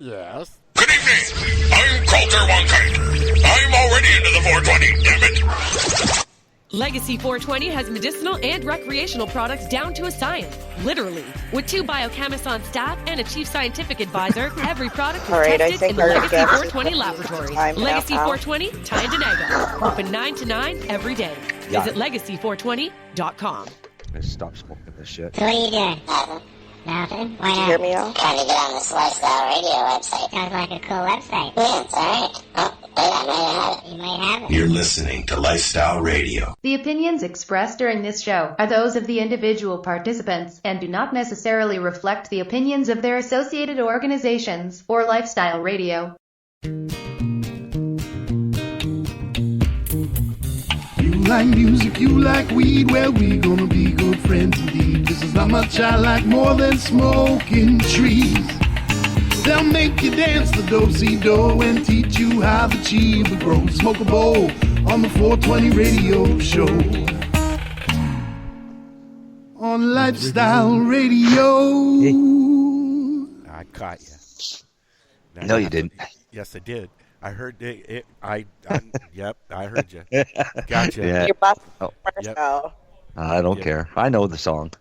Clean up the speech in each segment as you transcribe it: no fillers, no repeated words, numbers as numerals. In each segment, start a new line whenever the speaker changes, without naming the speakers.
Yes?
Good evening. I'm Coulter Wonka. I'm already into the 420, damn it.
Legacy 420 has medicinal and recreational products down to a science, literally. With 2 biochemists on staff and a chief scientific advisor, every product is tested in the Legacy 420 laboratory. Legacy 420, Tyendinaga. Open 9 to 9 every day. Visit legacy420.com.
Stop smoking this shit.
So what are you doing? Nothing. Why not?
Did you hear me out?
Trying to get on this Lifestyle Radio website. Sounds like a cool website. Yeah, it's alright. Oh, wait, I might have it. You might have it.
You're listening to Lifestyle Radio.
The opinions expressed during this show are those of the individual participants and do not necessarily reflect the opinions of their associated organizations or Lifestyle Radio.
You like music, you like weed, well, we gonna be good friends indeed. This is how much I like more than smoking trees. They'll make you dance the do-si-do and teach you how the chiba grows. Smoke a bowl on the 420 radio show. On Lifestyle Radio.
I caught you.
No, you didn't.
Yes, I did. I heard it. Yep, I heard you. Gotcha.
Yeah.
You're busting
Oh.
Marcel.
Yep.
I don't care. I know the song.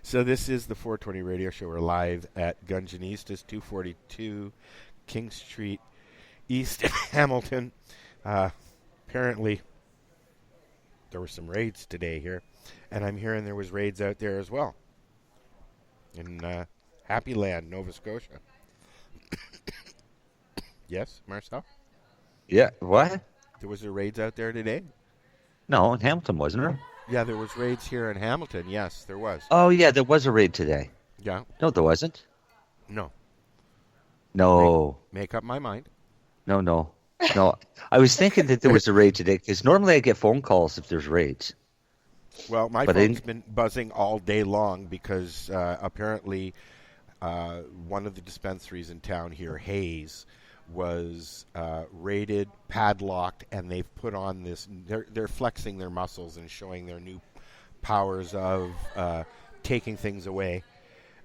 So this is the 420 radio show. We're live at Gunjanistas, 242 King Street East in Hamilton. Apparently, there were some raids today here, and I'm hearing there was raids out there as well in Happy Land, Nova Scotia. Yes, Marcel?
Yeah, what?
There was raids out there today?
No, in Hamilton, wasn't there?
Yeah, there was raids here in Hamilton. Yes, there was.
Oh, yeah, there was a raid today.
Yeah.
No, there wasn't.
No.
No.
Make up my mind.
No. I was thinking that there was a raid today because normally I get phone calls if there's raids.
Well, my phone's been buzzing all day long because apparently one of the dispensaries in town here, Hayes, was raided, padlocked, and they've put on this. They're flexing their muscles and showing their new powers of taking things away.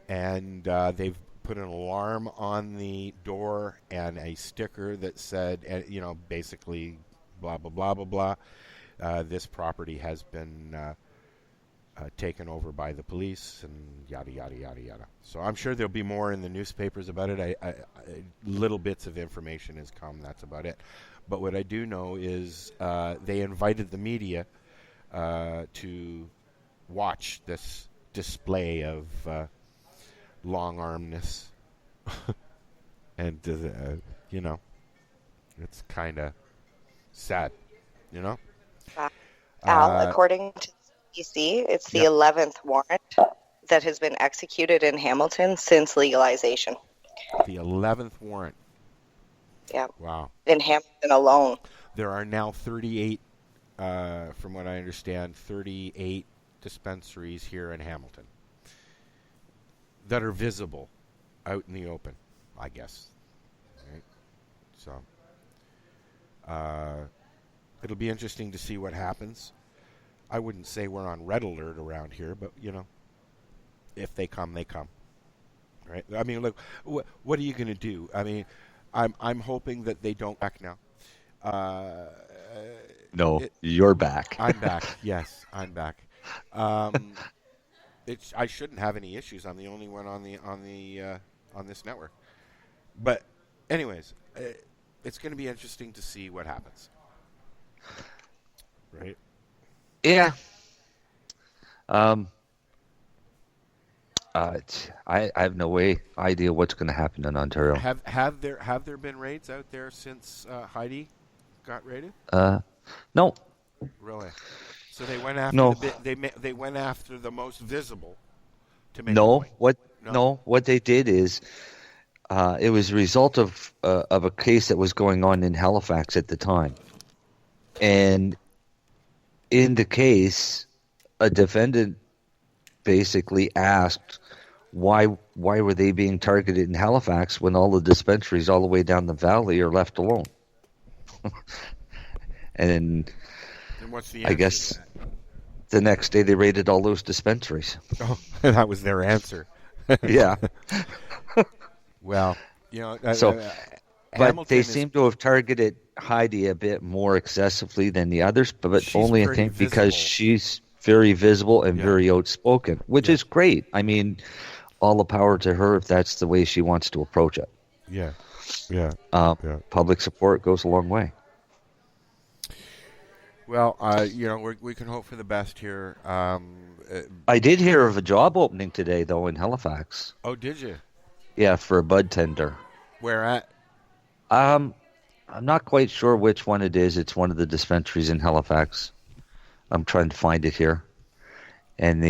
And they've put an alarm on the door and a sticker that said, basically, blah, blah, blah, blah, blah. This property has been taken over by the police and yada, yada, yada, yada. So I'm sure there'll be more in the newspapers about it. Little bits of information has come. That's about it. But what I do know is they invited the media to watch this display of long-armedness. And, it's kind of sad,
Al, according to CDC, it's the 11th warrant that has been executed in Hamilton since legalization.
The 11th warrant.
Yeah.
Wow.
In Hamilton alone.
There are now 38, from what I understand, 38 dispensaries here in Hamilton that are visible out in the open, I guess. Right? So, it'll be interesting to see what happens. I wouldn't say we're on red alert around here, but, if they come, they come. Right? I mean, look, what are you going to do? I mean, I'm hoping that they don't back now.
No, you're back.
I'm back. Yes, I'm back. I shouldn't have any issues. I'm the only one on this network. But, anyways, it's going to be interesting to see what happens. Right?
Yeah. I have no idea what's going to happen in Ontario.
Have there been raids out there since Heidi got raided?
No.
Really? So they went after they went after the most visible to make
No.
a point.
What they did is it was a result of a case that was going on in Halifax at the time, and in the case, a defendant basically asked why were they being targeted in Halifax when all the dispensaries all the way down the valley are left alone. And
what's the answer
I guess
to that?
the next day they raided all those dispensaries.
Oh, that was their answer.
Yeah.
Well,
but they seem to have targeted Heidi a bit more excessively than the others, but only I think because she's very visible and very outspoken, which is great. I mean, all the power to her if that's the way she wants to approach it.
Yeah.
Public support goes a long way.
Well, we can hope for the best here.
I did hear of a job opening today, though, in Halifax.
Oh, did you?
Yeah, for a bud tender.
Where at?
I'm not quite sure which one it is. It's one of the dispensaries in Halifax. I'm trying to find it here. And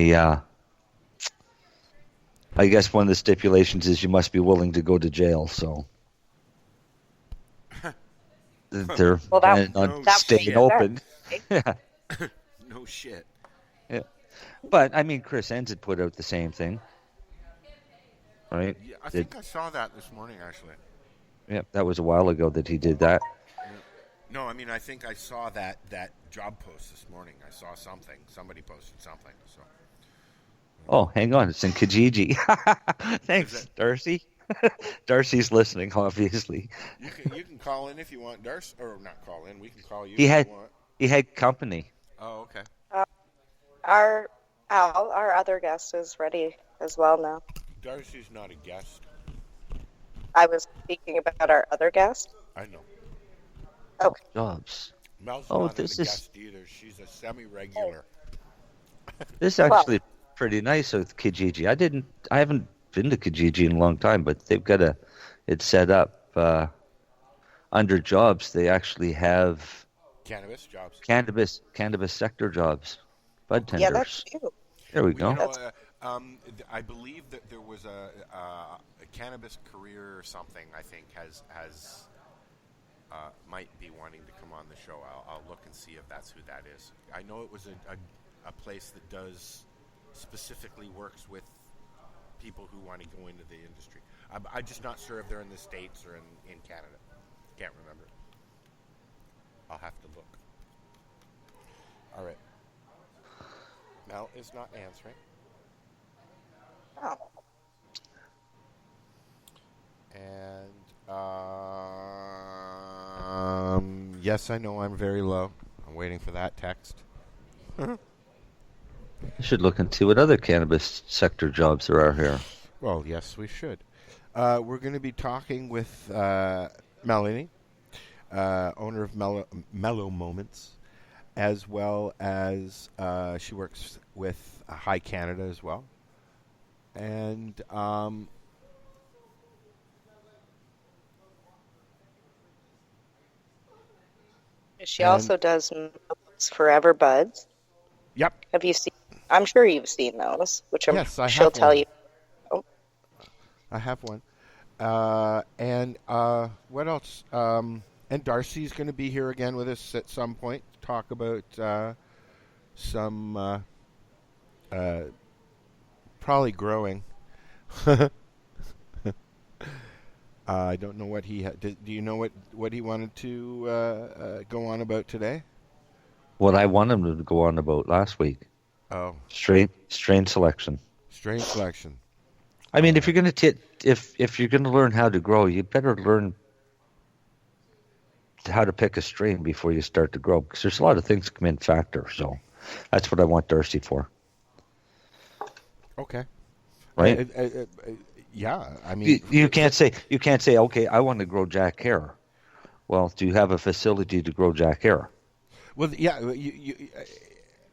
I guess one of the stipulations is you must be willing to go to jail, so they're planning on staying open.
No shit.
Yeah. But, I mean, Chris Enns had put out the same thing. Right?
Yeah, I think I saw that this morning, actually.
Yeah, that was a while ago that he did that.
No, I mean, I think I saw that job post this morning. I saw something. Somebody posted something. So.
Oh, hang on. It's in Kijiji. Thanks, Darcy. Darcy's listening, obviously.
You can call in if you want, Darcy. Or not call in. We can call you
if
you want.
He had company.
Oh, okay.
Our other guest is ready as well now.
Darcy's not a guest.
I was speaking about our other guest.
I know.
Okay.
Jobs.
Mel's not a guest either. She's a semi-regular.
This is actually pretty nice with Kijiji. I haven't been to Kijiji in a long time, but they've got it set up under jobs. They actually have
cannabis jobs.
Cannabis sector jobs. Bud tenders.
Yeah, that's you.
There we go.
I believe that there was a cannabis career or something. I think has might be wanting to come on the show. I'll look and see if that's who that is. I know it was a place that does specifically works with people who want to go into the industry. I'm just not sure if they're in the States or in Canada. Can't remember. I'll have to look. All right. Mel is not answering.
Oh.
And yes, I know I'm very low. I'm waiting for that text.
I should look into what other cannabis sector jobs there are here.
Well, yes, we should. We're going to be talking with Melanie, owner of Mel-O Momentz, as well as she works with High Canada as well. And
she also does Forever Buds.
Yep.
Have you seen? I'm sure you've seen those, which she'll tell you. Oh.
I have one. And what else? And Darcy's going to be here again with us at some point to talk about some probably growing. I don't know what he do you know what he wanted to go on about today?
What I wanted him to go on about last week.
Oh.
Strain selection.
Strain selection.
I mean, if you're going to if you're going to learn how to grow, you better learn how to pick a strain before you start to grow, because there's a lot of things that come in factor. So that's what I want Darcy for.
Okay.
Right.
Yeah. I mean,
you can't say okay, I want to grow Jack hair. Well, do you have a facility to grow Jack hair?
Well, yeah.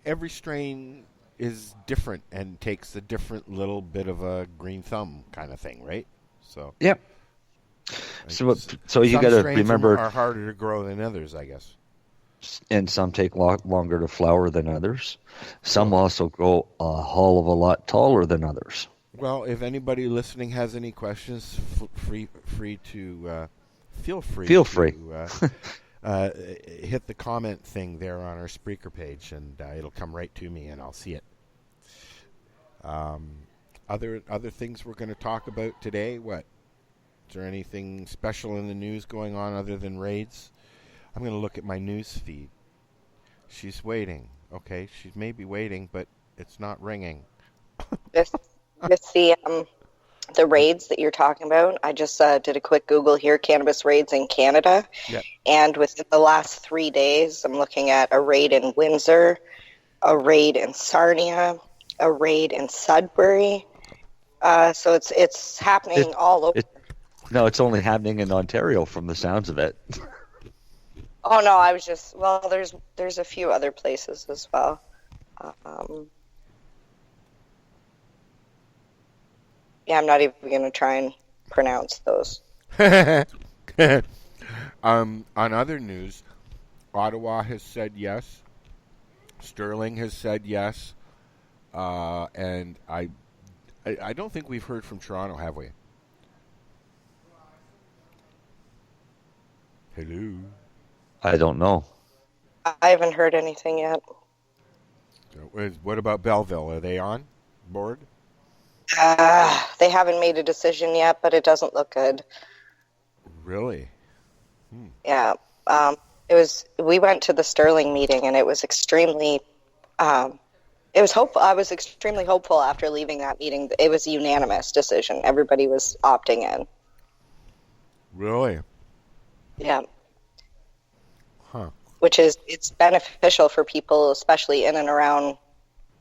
Every strain is different and takes a different little bit of a green thumb kind of thing, right? So.
Yep. So you got to remember,
are harder to grow than others, I guess.
And some take longer to flower than others. Some also grow a hell of a lot taller than others.
Well, if anybody listening has any questions, feel free to hit the comment thing there on our Spreaker page, and it'll come right to me, and I'll see it. Other things we're going to talk about today. What? Is there anything special in the news going on other than raids? I'm going to look at my news feed. She's waiting. Okay, she's maybe waiting, but it's not ringing.
With the the raids that you're talking about, I just did a quick Google here, cannabis raids in Canada.
Yep.
And within the last 3 days, I'm looking at a raid in Windsor, a raid in Sarnia, a raid in Sudbury. So it's happening all over.
No, it's only happening in Ontario from the sounds of it.
Oh, no, I was just, well, there's a few other places as well. Yeah, I'm not even going to try and pronounce those.
On other news, Ottawa has said yes. Sterling has said yes. And I don't think we've heard from Toronto, have we? Hello?
I don't know.
I haven't heard anything yet.
What about Belleville? Are they on board?
They haven't made a decision yet, but it doesn't look good.
Really?
Yeah. We went to the Sterling meeting, and it was extremely, it was hopeful. I was extremely hopeful after leaving that meeting. It was a unanimous decision. Everybody was opting in.
Really?
Yeah.
Huh.
Which it's beneficial for people, especially in and around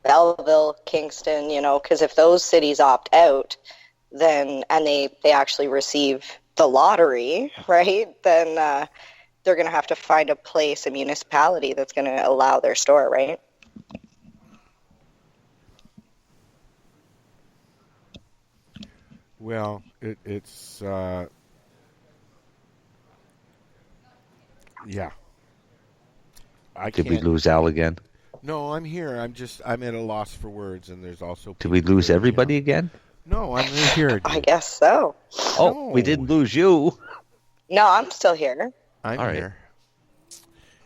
Belleville, Kingston, because if those cities opt out, then, and they actually receive the lottery, right, then they're going to have to find a municipality that's going to allow their store, right?
Well, it's yeah.
Did we lose Al again?
No, I'm here. I'm at a loss for words, and there's also...
Did we lose everybody again?
No, I'm right here.
I guess so.
Oh, no. We didn't lose you.
No, I'm still here.
I'm here.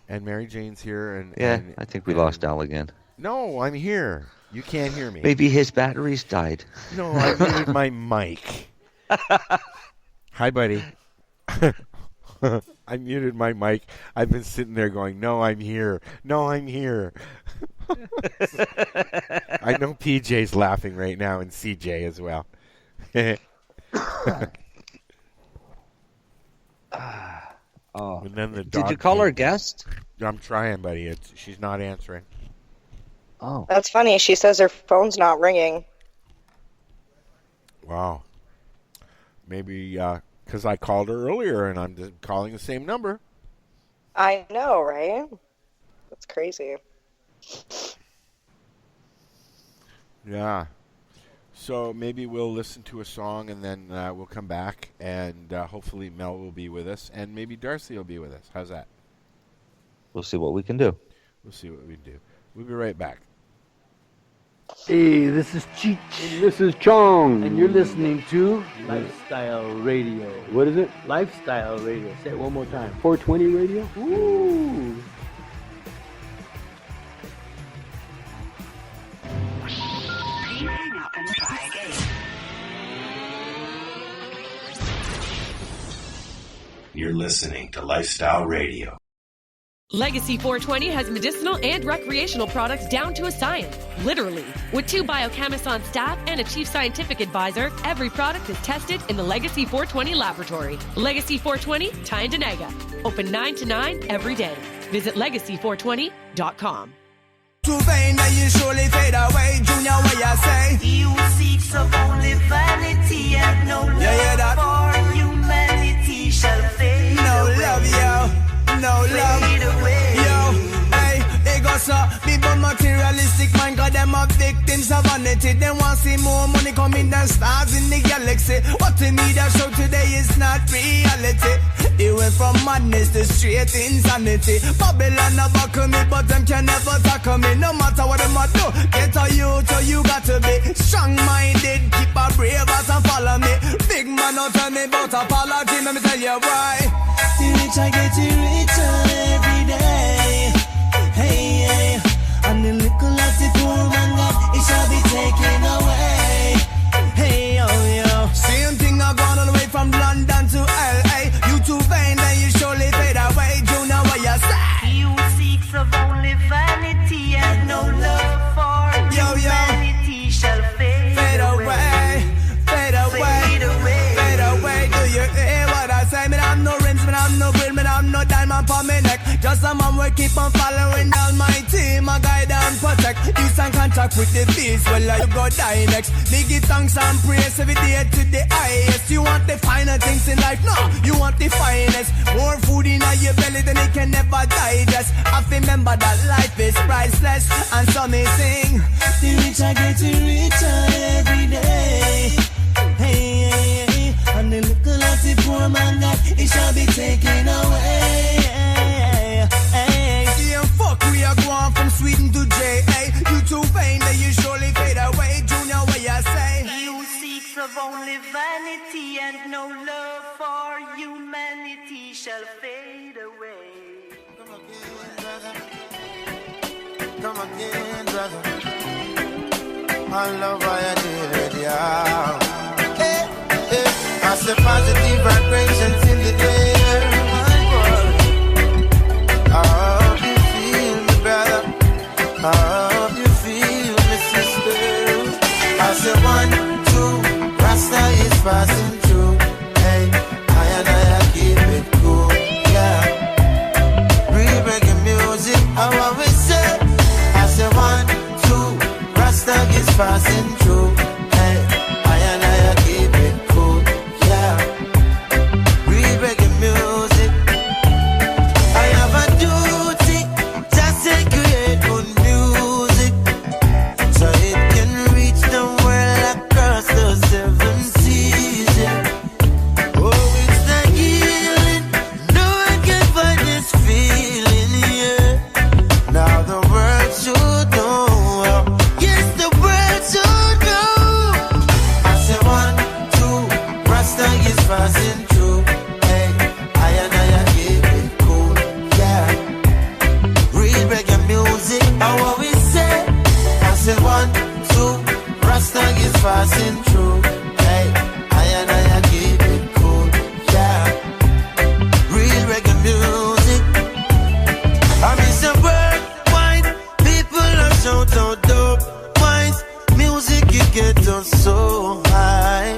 And Mary Jane's here.
I think we lost Al again.
No, I'm here. You can't hear me.
Maybe his batteries died.
No, I muted my mic. Hi, buddy. I muted my mic. I've been sitting there going, no, I'm here. No, I'm here. I know PJ's laughing right now, and CJ as well. And then the dog
Did you call her guest?
I'm trying, buddy. She's not answering.
Oh.
That's funny. She says her phone's not ringing.
Wow. Maybe... because I called her earlier, and I'm just calling the same number.
I know, right? That's crazy.
Yeah. So maybe we'll listen to a song, and then we'll come back, and hopefully Mel will be with us, and maybe Darcy will be with us. How's that?
We'll see what we can do.
We'll see what we can do. We'll be right back.
Hey, this is Cheech. And this is Chong. And you're listening to Lifestyle Radio. What is it? Lifestyle Radio. Say it one more time. 420 Radio? Ooh.
Please hang up and try again.
You're listening to Lifestyle Radio.
Legacy 420 has medicinal and recreational products down to a science, literally. With 2 biochemists on staff and a chief scientific advisor, every product is tested in the Legacy 420 laboratory. Legacy 420, Tyndonega. Open 9 to 9 every day. Visit legacy420.com.
Too vain that you surely fade away, Junior, what you say?
You seek of only vanity and no love for humanity shall fade
away. Love, yo. No love, yo, hey, they go so people materialistic mind, got them are victims of vanity. They want to see more money coming than stars in the galaxy. What the media show today is not reality. They went from madness to straight insanity. Babylon never me, but them can never tackle me. No matter what them do, get a youth, so you got to be strong-minded, keep a brave heart and follow me. Big man, don't tell me about apology, let me tell you why. The rich I get richer every day. Hey, hey. And the little that the poor man got, it shall be taken away. Hey, oh, yo. Same thing I've gone all the way from London to LA. You too vain, then you surely fade away. Junior, what you say?
You seek of only vanity and no love for humanity shall fade away.
Fade away. a man will keep on following the Almighty. My guide and protect. Use and contact with the beast. Well, you go die next. Me give thanks and praise every day to the highest. You want the finer things in life? No, you want the finest. More food in your belly than it can never digest. I remember that life is priceless. And so me sing, the rich are getting richer every day. Hey, hey, hey. And the little of the poor man that it shall be taken away. Hey, yeah, fuck, we are going from Sweden to J.A. You too vain that you surely fade away. Junior, what you say?
You seek of only vanity and no love for humanity shall fade away.
Come again, brother. I love how you did it, yeah. Hey, hey. I see positive vibrations in the air, my boy. I hope you feel me, brother. I hope you feel me, sister. I say 1, 2, Rasta is passing through. Hey, I keep it cool, yeah. Real reggae music, I always say. I say 1, 2, Rasta is passing through. Hey, I keep it cool, yeah. Real reggae music. I have a duty, just to create good music, so it can reach the world across the 7 seas. Yeah. Oh, it's the healing. No one can find this feeling here. Now the world should know. Yes, the world should know. I say 1, 2, Rasta is passing through. Hey, I keep it cool, yeah. Real reggae music, I always say. I say 1, 2, Rasta is passing through. Hey, I keep it cool, yeah. Real reggae music. I miss a word wine. People are so dope wines. Music you get us so high.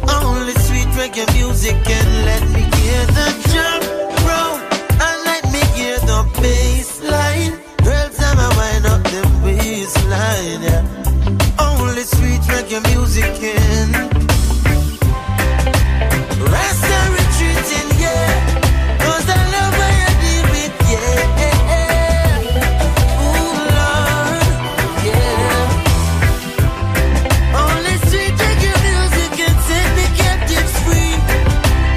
Only sweet reggae music can let me hear the drum roll and let me hear the bass line. Girls, time I wind up the baseline, yeah. Only sweet reggae music can. Rasta retreating, yeah. 'Cause I love how you deal with, yeah. Ooh, Lord, yeah. Only sweet reggae music can set the captives free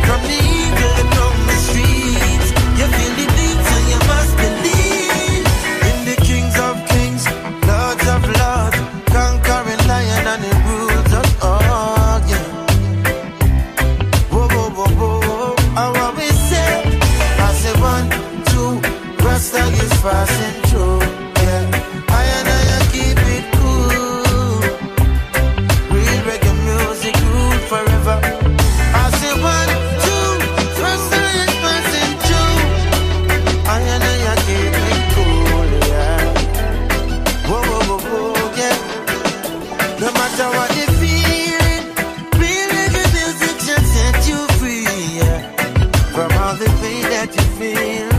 from the evil from the streets. You feel the beats and you must believe in the kings of kings, lords of lords, conquering lion and the rules of all, yeah. Whoa, whoa, whoa, whoa, I always say, I say 1, 2, Rasta is passing through, yeah. I keep it cool. Real reggae music rule forever. I say 1, 2, Rasta is passing through. I keep it cool, yeah. Whoa, whoa, whoa, whoa, yeah. No matter what you're feeling, real reggae music shall set you free, yeah. From all the pain that you feel,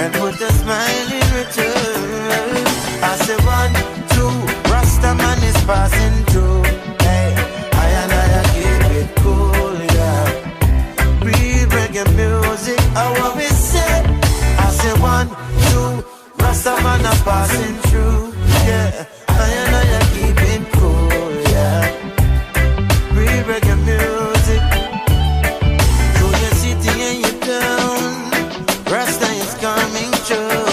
and put a smile in return. I say 1, 2, Rasta man is passing through. Hey, I keep it cool, yeah. Real reggae music, I always say. I say 1, 2, Rasta man is passing through. Yeah, I keep it cool, yeah. Real reggae music. So your city and your town, Rasta is coming true.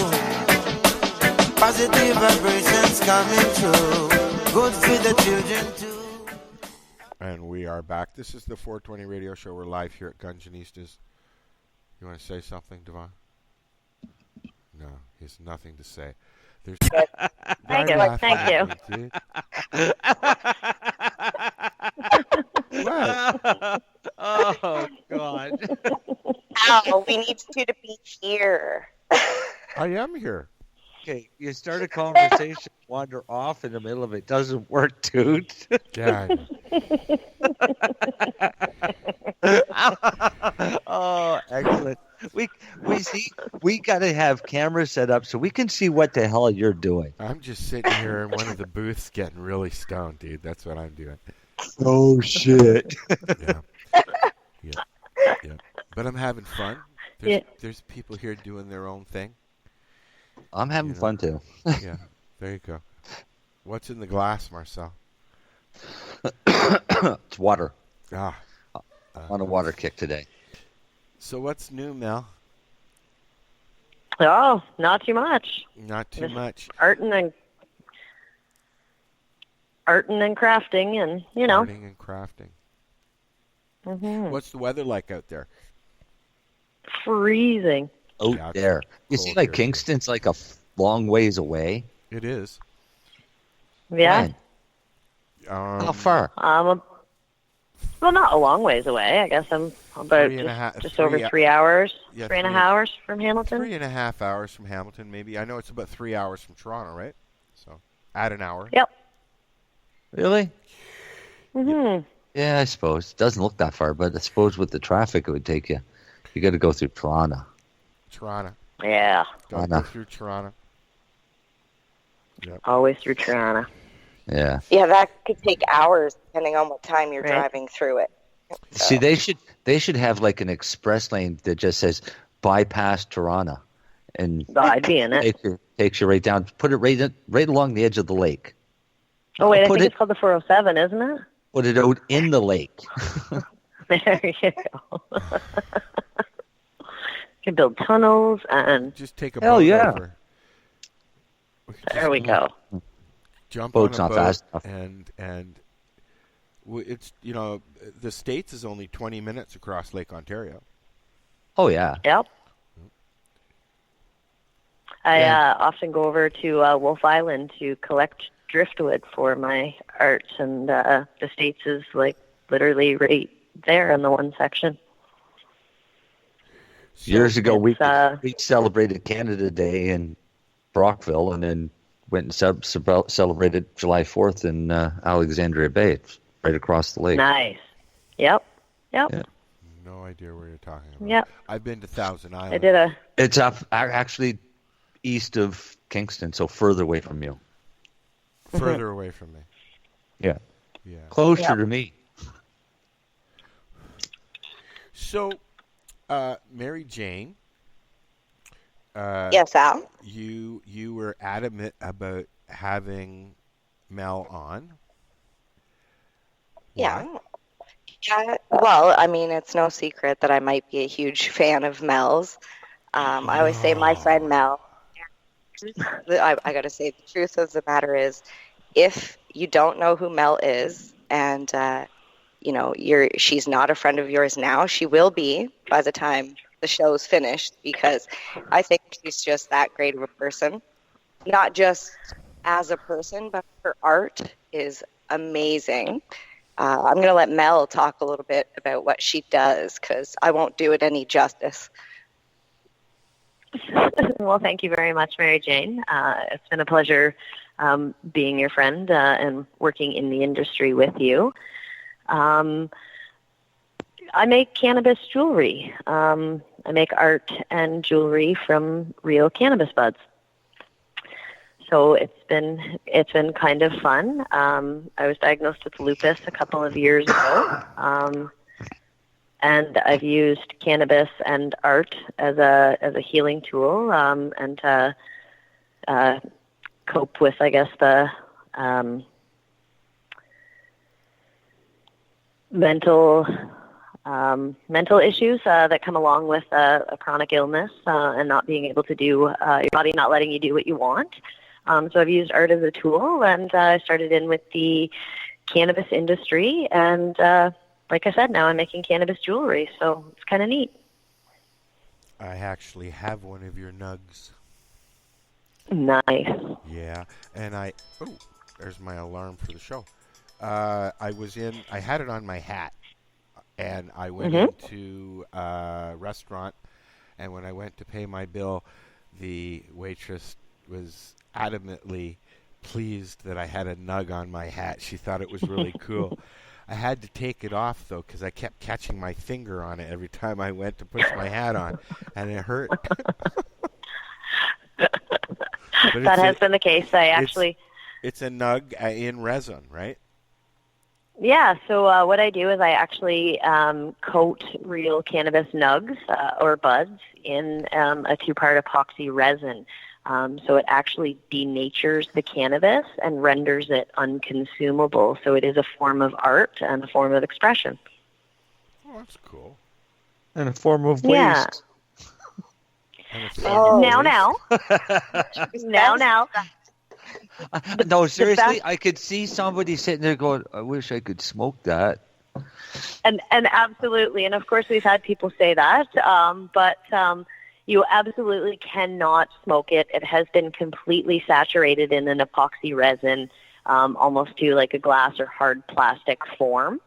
Positive vibrations coming true. Good for the children too.
And we are back. This is the 420 Radio Show. We're live here at Gungeonistas. You want to say something, Devon? No, he has nothing to say. There's
Thank you.
What?
Oh, God.
Ow, we need you to be here.
I am here.
Okay, you start a conversation wander off in the middle of it. Doesn't work, dude.
Yeah.
Oh, excellent. We got to have cameras set up so we can see what the hell you're doing.
I'm just sitting here in one of the booths getting really stoned, dude. That's what I'm doing.
Oh, shit.
Yeah. But I'm having fun. There's people here doing their own thing.
I'm having fun, too.
Yeah, there you go. What's in the glass, Marcel?
It's water. On a water kick today.
So what's new, Mel?
Oh, not too much.
Not too much.
Arting and crafting, and
Arting and crafting.
Mm-hmm.
What's the weather like out there?
Freezing.
Out there. You see, like Kingston's like a long ways away.
It is.
Yeah.
How far?
Well, not a long ways away. I guess I'm about just over 3 hours. Yeah, 3.5 hours from Hamilton.
3.5 hours from Hamilton, maybe. I know it's about 3 hours from Toronto, right? So add an hour.
Yep.
Really?
Mm-hmm.
Yeah, I suppose. It doesn't look that far, but I suppose with the traffic it would take you. You got to go through Toronto.
Yeah.
Go through Toronto. Yep.
Always through Toronto.
Yeah.
Yeah, that could take hours depending on what time you're driving through it. So.
See, they should have like an express lane that just says bypass Toronto, and
I'd be in it.
Takes you right down. Put it right along the edge of the lake.
Oh wait, I think it's called the 407, isn't it?
Put it out in the lake.
There you go. You can build tunnels and
just take a boat over.
There we go.
Jump
Boat's
on a
not
boat
fast enough.
and it's the States is only 20 minutes across Lake Ontario.
Oh yeah.
Yep. I often go over to Wolf Island to collect driftwood for my art, and the States is like literally right there in the one section.
Years ago, we celebrated Canada Day in Brockville, and then went and celebrated July 4th in Alexandria Bay. It's right across the lake.
Nice. Yep.
Yeah.
No idea where you're talking about.
Yep.
I've been to Thousand Island.
I did
It's up actually east of Kingston, so further away from you.
Further away from me.
Yeah.
Yeah.
Closer to me.
So, Mary Jane.
Yes, Al?
You were adamant about having Mel on.
Yeah. Yeah. Well, I mean, it's no secret that I might be a huge fan of Mel's. I always say my friend Mel. I got to say, the truth of the matter is, if you don't know who Mel is, and she's not a friend of yours now, she will be by the time the show's finished, because I think she's just that great of a person. Not just as a person, but her art is amazing. I'm going to let Mel talk a little bit about what she does, because I won't do it any justice.
Well, thank you very much, Mary Jane. It's been a pleasure being your friend and working in the industry with you. I make cannabis jewelry. I make art and jewelry from real cannabis buds. So it's been kind of fun. I was diagnosed with lupus a couple of years ago, and I've used cannabis and art as a healing tool and to cope with, I guess, the mental issues that come along with a chronic illness and not being able to do your body not letting you do what you want. So I've used art as a tool, and I started in with the cannabis industry, and like I said, now I'm making cannabis jewelry, so it's kind of neat.
I actually have one of your nugs.
Nice.
Yeah, and there's my alarm for the show. I had it on my hat, and I went into a restaurant, and when I went to pay my bill, the waitress was adamantly pleased that I had a nug on my hat. She thought it was really cool. I had to take it off, though, because I kept catching my finger on it every time I went to push my hat on, and it hurt.
That has been the case.
It's a nug in resin, right?
Yeah, so what I do is I actually coat real cannabis nugs or buds in a 2-part epoxy resin. So it actually denatures the cannabis and renders it unconsumable. So it is a form of art and a form of expression.
Oh, that's cool.
And a form of waste.
Yeah. Now.
No, seriously, I could see somebody sitting there going, I wish I could smoke that.
And absolutely. And, of course, we've had people say that. But you absolutely cannot smoke it. It has been completely saturated in an epoxy resin, almost to like a glass or hard plastic form.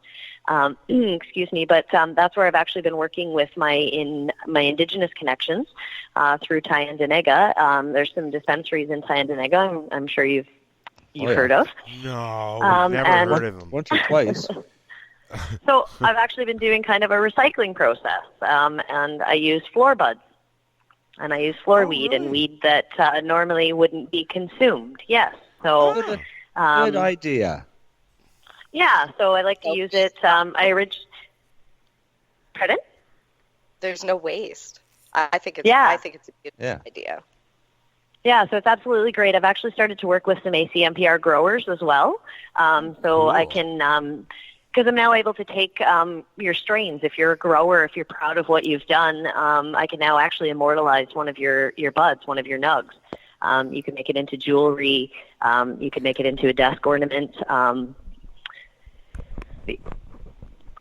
Excuse me, but that's where I've actually been working with my Indigenous connections through Tyendinaga. There's some dispensaries in Tyendinaga I'm sure you've heard of.
No, never heard of them.
Once or twice.
So I've actually been doing kind of a recycling process, and I use floor buds. And I use floor weed and weed that normally wouldn't be consumed. Yes. So
good idea.
Yeah, so I like to use it. Pardon?
There's no waste. I think it's a good idea.
Yeah, so it's absolutely great. I've actually started to work with some ACMPR growers as well. So I can, because I'm now able to take your strains. If you're a grower, if you're proud of what you've done, I can now actually immortalize one of your buds, one of your nugs. You can make it into jewelry. You can make it into a desk ornament.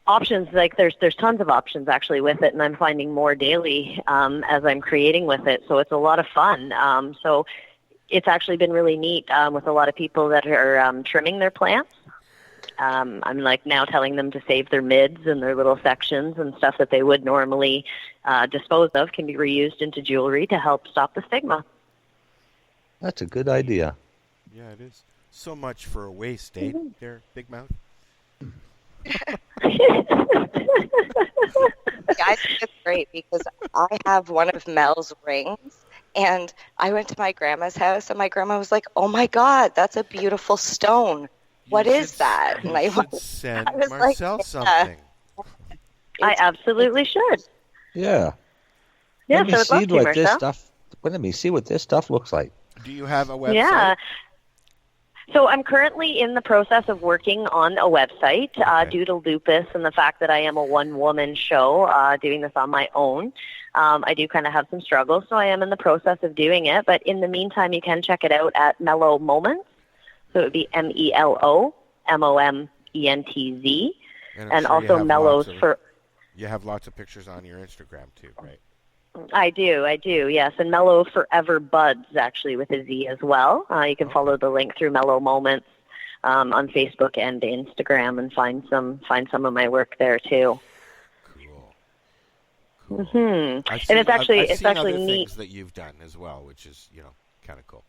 Options, like there's tons of options actually with it, and I'm finding more daily as I'm creating with it. So it's a lot of fun. So it's actually been really neat with a lot of people that are trimming their plants. I'm like now telling them to save their mids and their little sections and stuff that they would normally dispose of can be reused into jewelry to help stop the stigma.
That's a good idea.
Yeah, it is. So much for a waste, eh? There, Big Mouth.
I think it's great because I have one of Mel's rings, and I went to my grandma's house, and my grandma was like, "Oh my God, that's a beautiful stone. What is that?" And I
should send Marcel something.
I absolutely should.
Yeah.
Yeah,
Let me
so I'd love
see
to,
what
Marcel.
this stuff. Let me see what this stuff looks like.
Do you have a website?
Yeah. So I'm currently in the process of working on a website due to lupus and the fact that I am a one-woman show, doing this on my own. I do kind of have some struggles, so I am in the process of doing it. But in the meantime, you can check it out at Mel-O Momentz. So it would be Melo Momentz. And also Mellows for...
You have lots of pictures on your Instagram too, right?
I do, yes. And Mel-O Forever Buds, actually, with a Z as well. You can follow the link through Mel-O Momentz on Facebook and Instagram and find some of my work there too.
Cool.
Mm-hmm.
And
it's actually
other
neat.
Things that you've done as well, which is kind of cool.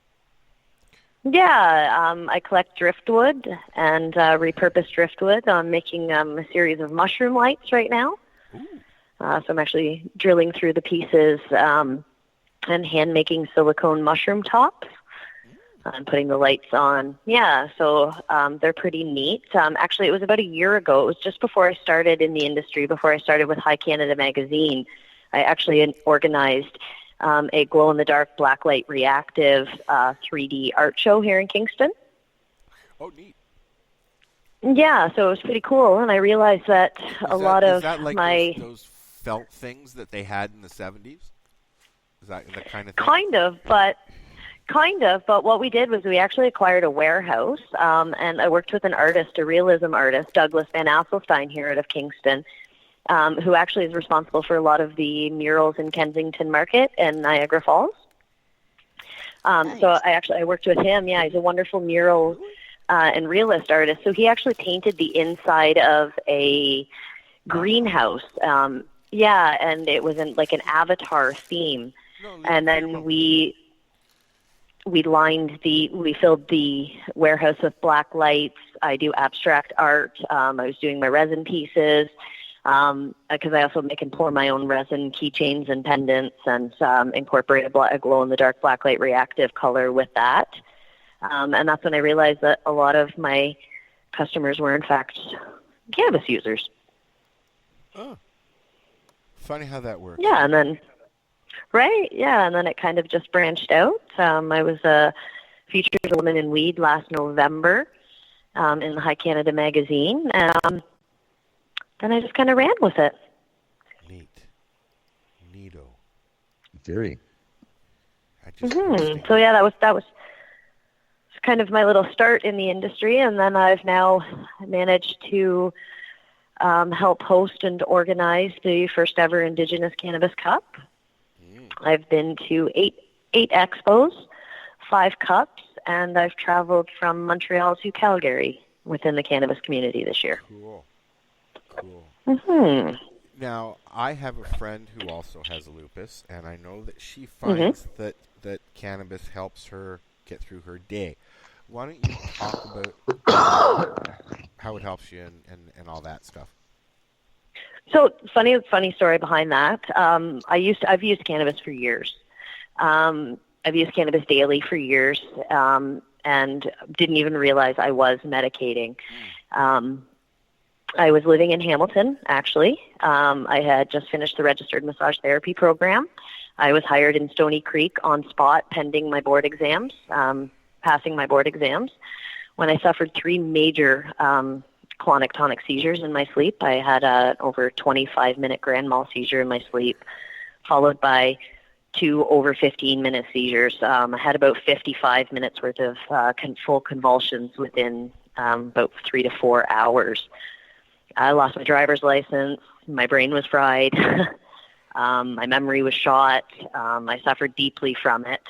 Yeah, I collect driftwood and repurpose driftwood. I'm making a series of mushroom lights right now. So I'm actually drilling through the pieces and hand-making silicone mushroom tops and putting the lights on. Yeah, so they're pretty neat. Actually, it was about a year ago. It was just before I started in the industry, before I started with High Canada magazine. I actually organized a glow-in-the-dark blacklight reactive 3D art show here in Kingston.
Oh, neat.
Yeah, so it was pretty cool, and I realized that a lot of my...
those felt things that they had in the 70s? Is that the kind of thing?
Kind of, but what we did was we actually acquired a warehouse, and I worked with an artist, a realism artist, Douglas Van Asselstein here out of Kingston, who actually is responsible for a lot of the murals in Kensington Market and Niagara Falls. Nice. So I worked with him. Yeah, he's a wonderful mural and realist artist. So he actually painted the inside of a greenhouse. Yeah, and it was in like an avatar theme. And then we filled the warehouse with black lights. I do abstract art. I was doing my resin pieces because I also make and pour my own resin keychains and pendants, and incorporate a glow-in-the-dark blacklight reactive color with that. And that's when I realized that a lot of my customers were, in fact, cannabis users.
Oh. Funny how that works.
Yeah, and then... Right, yeah, and then it kind of just branched out. I was featured as a woman in weed last November in the High Canada magazine, and then I just kind of ran with it.
Neato.
Very.
So yeah, that was kind of my little start in the industry, and then I've now managed to help host and organize the first ever Indigenous Cannabis Cup. I've been to eight expos, 5 cups, and I've traveled from Montreal to Calgary within the cannabis community this year.
Cool. Now, I have a friend who also has lupus, and I know that she finds that cannabis helps her get through her day. Why don't you talk about how it helps you and all that stuff?
So funny story behind that. I've used cannabis for years. I've used cannabis daily for years, and didn't even realize I was medicating. I was living in Hamilton, actually. I had just finished the registered massage therapy program. I was hired in Stony Creek on spot, pending my board exams, passing my board exams, when I suffered 3 major clonic tonic seizures in my sleep. I had a over 25-minute grand mal seizure in my sleep, followed by 2 over 15-minute seizures. I had about 55 minutes worth of full convulsions within about 3 to 4 hours. I lost my driver's license. My brain was fried. My memory was shot. I suffered deeply from it.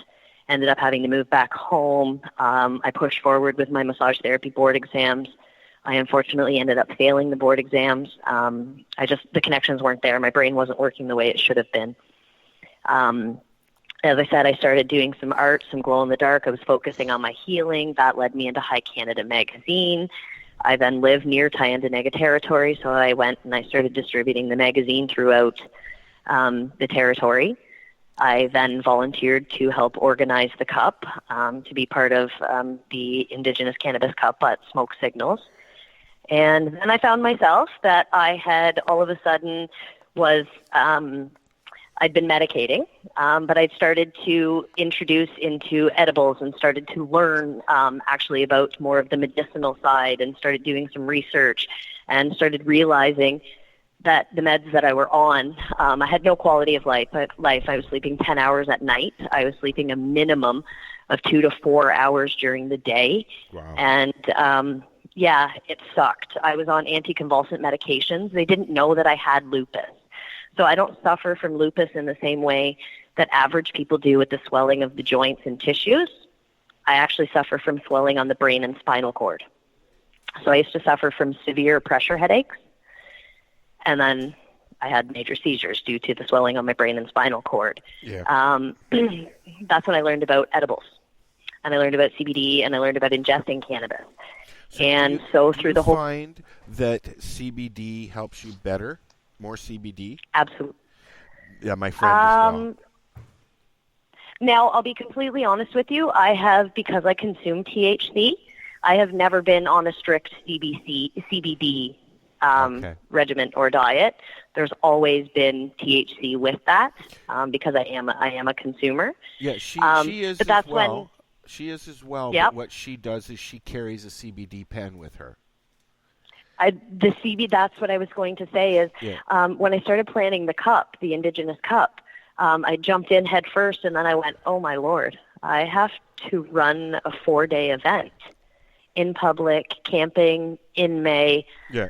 Ended up having to move back home. I pushed forward with my massage therapy board exams. I unfortunately ended up failing the board exams. The connections weren't there. My brain wasn't working the way it should have been. As I said, I started doing some art, some glow in the dark. I was focusing on my healing. That led me into High Canada magazine. I then lived near Tyendinaga territory, so I went and I started distributing the magazine throughout the territory. I then volunteered to help organize the cup, to be part of the Indigenous Cannabis Cup at Smoke Signals. And then I found myself that I had all of a sudden was, I'd been medicating, but I'd started to introduce into edibles and started to learn actually about more of the medicinal side, and started doing some research and started realizing that the meds that I were on, I had no quality of life. I was sleeping 10 hours at night. I was sleeping a minimum of 2 to 4 hours during the day.
Wow.
And yeah, it sucked. I was on anticonvulsant medications. They didn't know that I had lupus. So I don't suffer from lupus in the same way that average people do with the swelling of the joints and tissues. I actually suffer from swelling on the brain and spinal cord. So I used to suffer from severe pressure headaches. And then I had major seizures due to the swelling on my brain and spinal cord.
Yeah.
That's when I learned about edibles. And I learned about CBD, and I learned about ingesting cannabis.
So through the whole... find that CBD helps you better? More CBD?
Absolutely.
Yeah, my friend as well.
Now, I'll be completely honest with you. Because I consume THC, I have never been on a strict CBD regimen or diet. There's always been THC with that because I am a consumer.
Yeah, she is
but that's
as well. She is as well.
Yep.
But what she does is she carries a CBD pen with her.
That's what I was going to say is when I started planning the cup, the Indigenous Cup, I jumped in head first, and then I went, oh my Lord, I have to run a 4-day event in public, camping in May.
Yeah.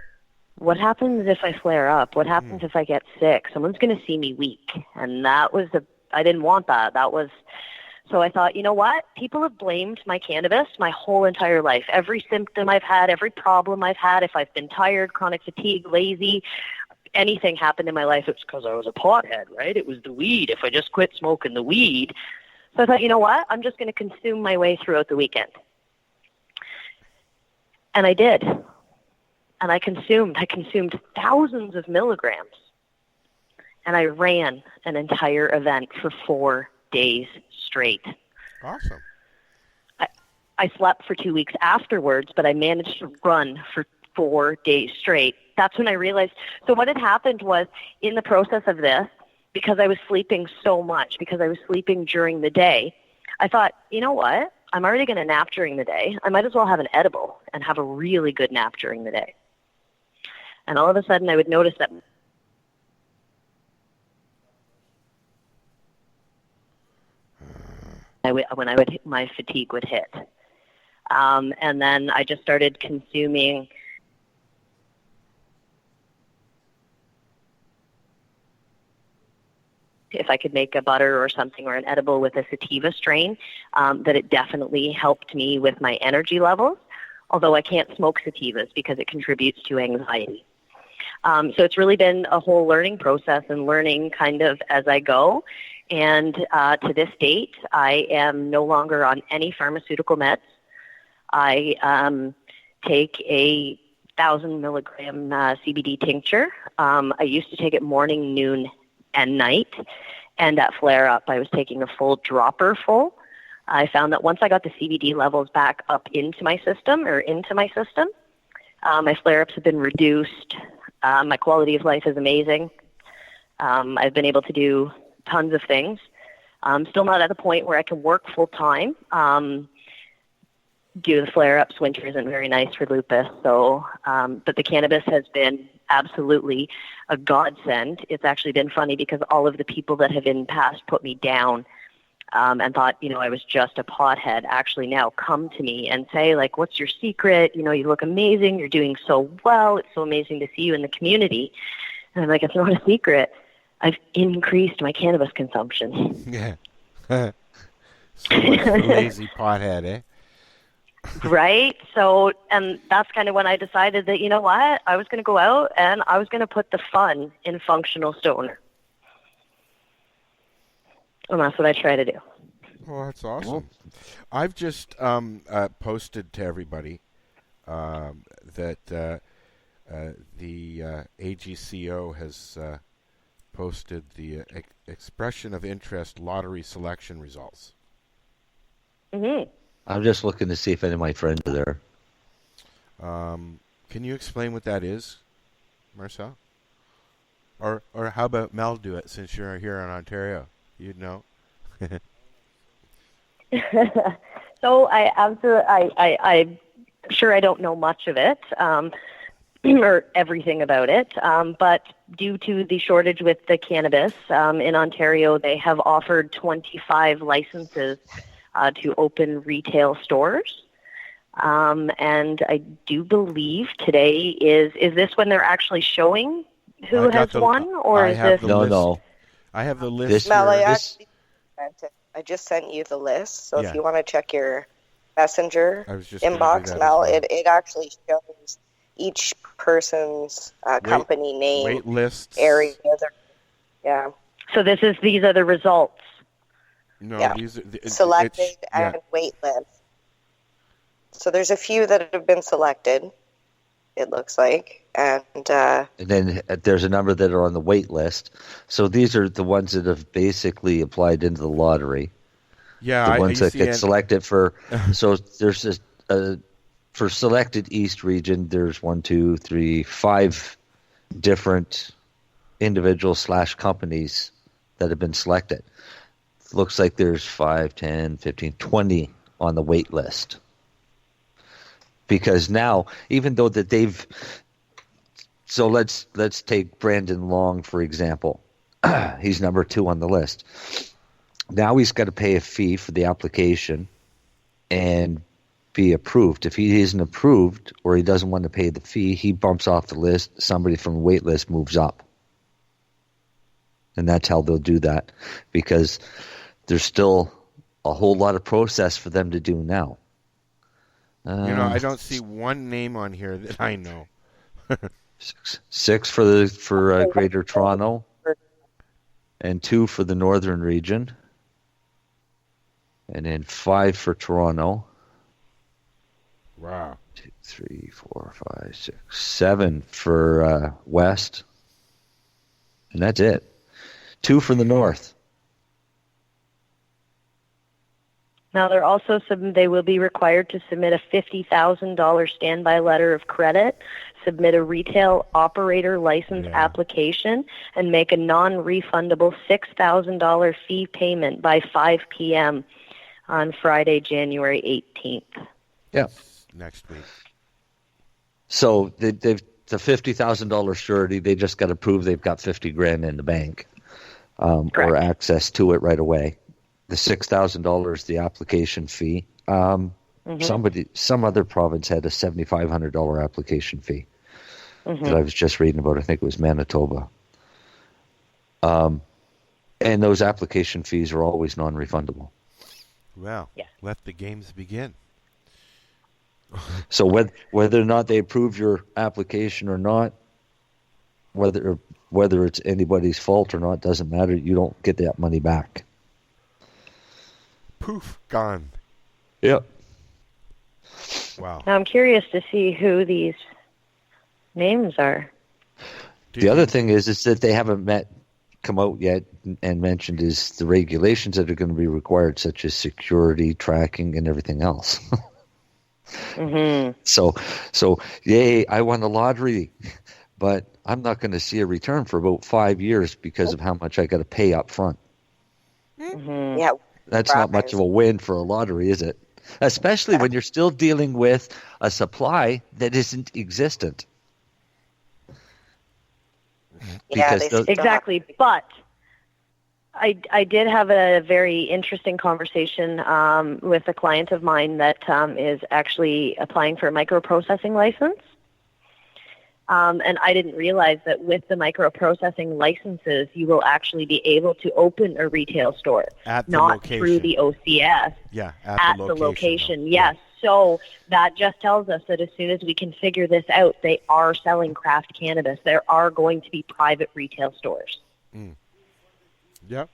What happens if I flare up? What happens if I get sick? Someone's going to see me weak. And I didn't want that. So I thought, you know what? People have blamed my cannabis my whole entire life. Every symptom I've had, every problem I've had, if I've been tired, chronic fatigue, lazy, anything happened in my life, it's because I was a pothead, right? It was the weed. If I just quit smoking the weed. So I thought, you know what? I'm just going to consume my way throughout the weekend. And I did. And I consumed thousands of milligrams. And I ran an entire event for 4 days straight.
Awesome.
I slept for 2 weeks afterwards, but I managed to run for 4 days straight. That's when I realized. So what had happened was, in the process of this, because I was sleeping so much, because I was sleeping during the day, I thought, you know what? I'm already going to nap during the day. I might as well have an edible and have a really good nap during the day. And all of a sudden I would notice that my fatigue would hit. And then I just started consuming if I could make a butter or something or an edible with a sativa strain, that it definitely helped me with my energy levels, although I can't smoke sativas because it contributes to anxiety. So it's really been a whole learning process and learning kind of as I go. And to this date, I am no longer on any pharmaceutical meds. I take a 1,000 milligram CBD tincture. I used to take it morning, noon, and night. And at flare-up, I was taking a full dropper full. I found that once I got the CBD levels back up into my system, my flare-ups have been reduced. My quality of life is amazing. I've been able to do tons of things. I'm still not at the point where I can work full-time. Due to the flare-ups, winter isn't very nice for lupus. So, but the cannabis has been absolutely a godsend. It's actually been funny because all of the people that have in the past put me down and thought, I was just a pothead, actually now come to me and say, like, what's your secret? You look amazing. You're doing so well. It's so amazing to see you in the community. And I'm like, it's not a secret. I've increased my cannabis consumption.
Yeah. So lazy pothead, eh?
Right? So, and that's kind of when I decided that, you know what? I was going to go out and I was going to put the fun in functional stoner. And that's what I try to do.
Well, that's awesome. I've just posted to everybody that the AGCO has posted the expression of interest lottery selection results.
Mm-hmm.
I'm just looking to see if any of my friends are there.
Can you explain what that is, Marcel? Or how about Mel do it, since you're here in Ontario? You'd know.
So I'm sure I don't know much of it, or everything about it, but due to the shortage with the cannabis in Ontario, they have offered 25 licenses to open retail stores. And I do believe today is this when they're actually showing who has won, or is this?
No.
I have the list.
Mel, I just sent you the list, so if you want to check your messenger inbox, Mel, it actually shows each person's company name,
wait lists,
area. Yeah.
So these are the results.
No, these are
selected and wait list. So there's a few that have been selected, it looks like, and
then there's a number that are on the wait list. So these are the ones that have basically applied into the lottery.
Yeah,
the ones that get selected for. So there's for selected East region. There's 1, 2, 3, 5 different individuals / companies that have been selected. Looks like there's 5, 10, 15, 20 on the wait list. Because now, even though that they've... So let's take Brandon Long, for example. He's number 2 on the list. Now he's got to pay a fee for the application and be approved. If he isn't approved or he doesn't want to pay the fee, he bumps off the list. Somebody from the wait list moves up. And that's how they'll do that, because there's still a whole lot of process for them to do now.
I don't see one name on here that I know.
6 for Greater Toronto, and 2 for the Northern region. And then 5 for Toronto.
Wow.
2, 3, 4, 5, 6, 7 for West. And that's it. 2 for the North.
Now, they will be required to submit a $50,000 standby letter of credit, submit a retail operator license application, and make a non-refundable $6,000 fee payment by 5 p.m. on Friday, January 18th.
Yeah.
Next week.
So they've the $50,000 surety, they just got to prove they've got $50,000 in the bank or access to it right away. The $6,000, the application fee. Some other province had a $7,500 application fee that I was just reading about. I think it was Manitoba. And those application fees are always non-refundable.
Well, let the games begin.
So whether or not they approve your application or not, whether it's anybody's fault or not, doesn't matter. You don't get that money back.
Poof, gone.
Yep.
Wow.
Now I'm curious to see who these names are.
The other thing is that they haven't come out yet and mentioned is the regulations that are going to be required, such as security, tracking, and everything else. So yay, I won the lottery, but I'm not going to see a return for about 5 years because of how much I got to pay up front.
Yeah.
That's not much of a win for a lottery, is it? Especially when you're still dealing with a supply that isn't existent.
Yeah,
exactly. But I did have a very interesting conversation with a client of mine that is actually applying for a microprocessing license. And I didn't realize that with the microprocessing licenses, you will actually be able to open a retail store, not through the OCS.
Yeah,
at the location. Yes. So that just tells us that as soon as we can figure this out, they are selling craft cannabis. There are going to be private retail stores.
Yep.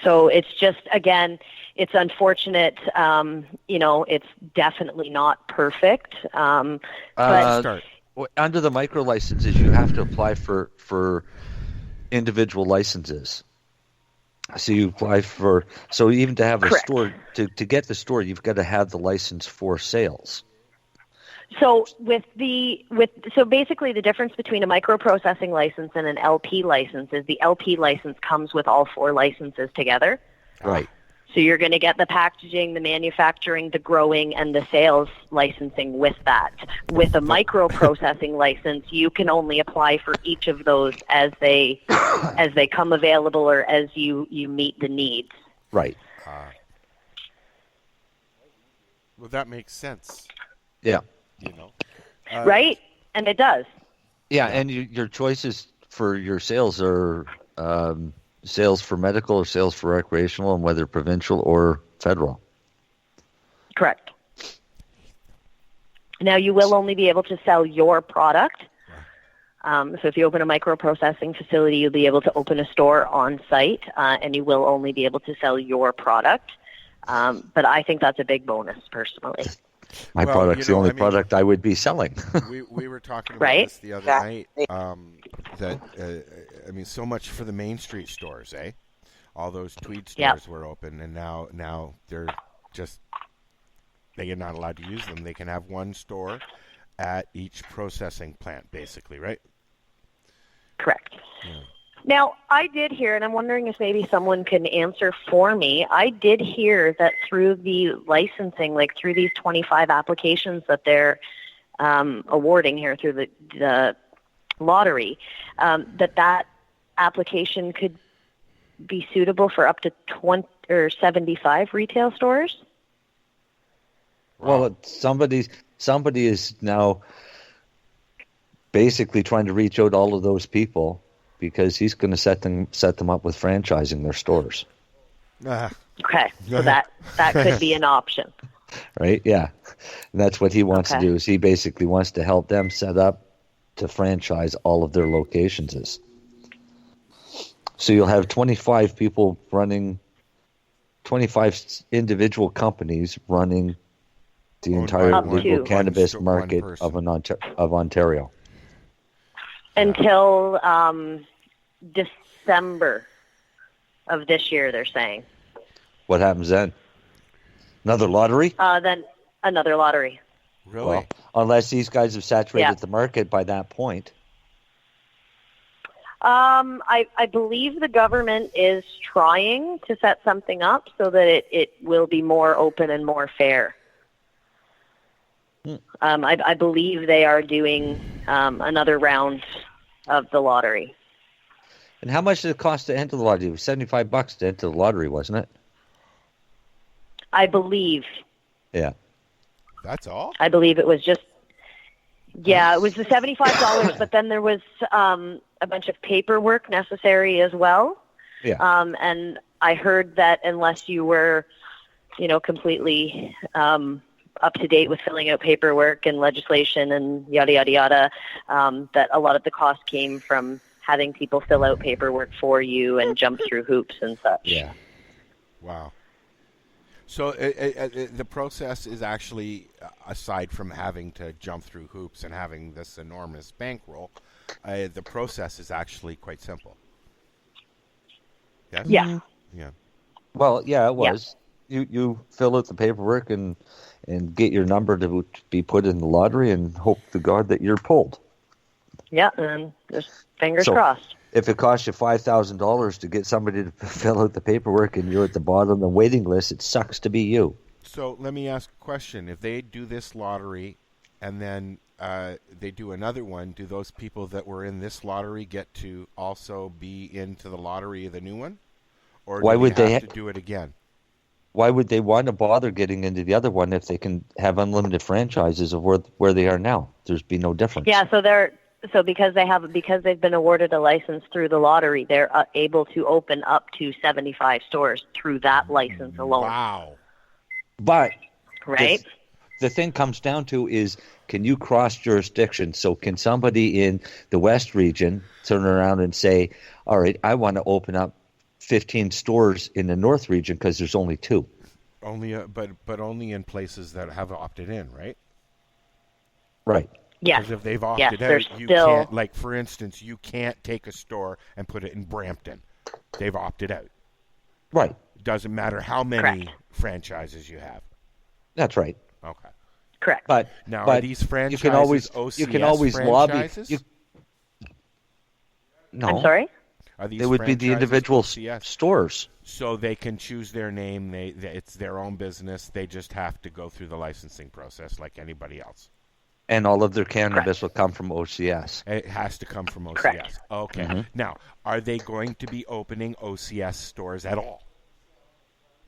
So it's just, again, it's unfortunate. It's definitely not perfect. But
under the micro licenses, you have to apply for individual licenses. So you apply so even to have a store, to get the store, you've got to have the license for sales.
So so basically the difference between a microprocessing license and an LP license is the LP license comes with all 4 licenses together.
Right.
So you're going to get the packaging, the manufacturing, the growing, and the sales licensing with that. With a microprocessing license, you can only apply for each of those as they come available or as you meet the needs.
Right.
Well, that makes sense.
Yeah.
Right? And it does.
Yeah, and your choices for your sales are sales for medical or sales for recreational, and whether provincial or federal.
Correct. Now, you will only be able to sell your product. So if you open a microprocessing facility, you'll be able to open a store on site, and you will only be able to sell your product. But I think that's a big bonus, personally.
My product's the only product I would be selling.
we were talking about this the other night. So much for the Main Street stores, eh? All those tweed stores were open, and now they're they're not allowed to use them. They can have one store at each processing plant, basically, right?
Correct.
Yeah.
Now, I did hear, and I'm wondering if maybe someone can answer for me, I did hear that through the licensing, like through these 25 applications that they're awarding here through the lottery, that application could be suitable for up to 20 or 75 retail stores?
Well, somebody is now basically trying to reach out to all of those people, because he's going to set them up with franchising their stores.
Okay, so that could be an option.
Right, yeah. And that's what he wants to do, is he basically wants to help them set up to franchise all of their locations. So you'll have 25 people running individual companies running the entire legal cannabis market of Ontario.
Until December of this year, they're saying.
What happens then? Another lottery?
Then another lottery.
Really?
Well, unless these guys have saturated the market by that point.
I believe the government is trying to set something up so that it will be more open and more fair. I believe they are doing another round of the lottery.
And how much did it cost to enter the lottery? It was $75 to enter the lottery, wasn't it?
I believe.
Yeah.
That's all?
I believe it was just, it was the $75, but then there was a bunch of paperwork necessary as well.
Yeah.
And I heard that unless you were, completely up to date with filling out paperwork and legislation and yada, yada, yada, that a lot of the cost came from having people fill out paperwork for you and jump through hoops and such.
Yeah. Wow. So the process is actually, aside from having to jump through hoops and having this enormous bankroll, the process is actually quite simple. Yes?
Yeah.
Yeah.
Well, yeah, it was. Yeah. You fill out the paperwork and get your number to be put in the lottery and hope to God that you're pulled.
Yeah, and just fingers crossed.
If it costs you $5,000 to get somebody to fill out the paperwork and you're at the bottom of the waiting list, it sucks to be you.
So let me ask a question. If they do this lottery and then they do another one, do those people that were in this lottery get to also be into the lottery of the new one? Or do they have to do it again?
Why would they want to bother getting into the other one if they can have unlimited franchises of where they are now? There's be no difference.
Yeah, because they've been awarded a license through the lottery, they're able to open up to 75 stores through that license alone.
Wow.
But
right?
The thing comes down to is, can you cross jurisdiction? So can somebody in the West region turn around and say, all right, I want to open up 15 stores in the North region because there's only 2.
But only in places that have opted in, right?
Right.
Yes.
Because if they've opted out, you can't, like, for instance, you can't take a store and put it in Brampton. They've opted out.
Right.
Doesn't matter how many franchises you have.
That's right.
Okay.
Correct.
But are these franchises
you can always lobby. No.
I'm sorry?
Are these
they would be the individual stores.
So they can choose their name. It's their own business. They just have to go through the licensing process like anybody else.
And all of their cannabis will come from OCS.
It has to come from OCS.
Correct.
Okay. Mm-hmm. Now, are they going to be opening OCS stores at all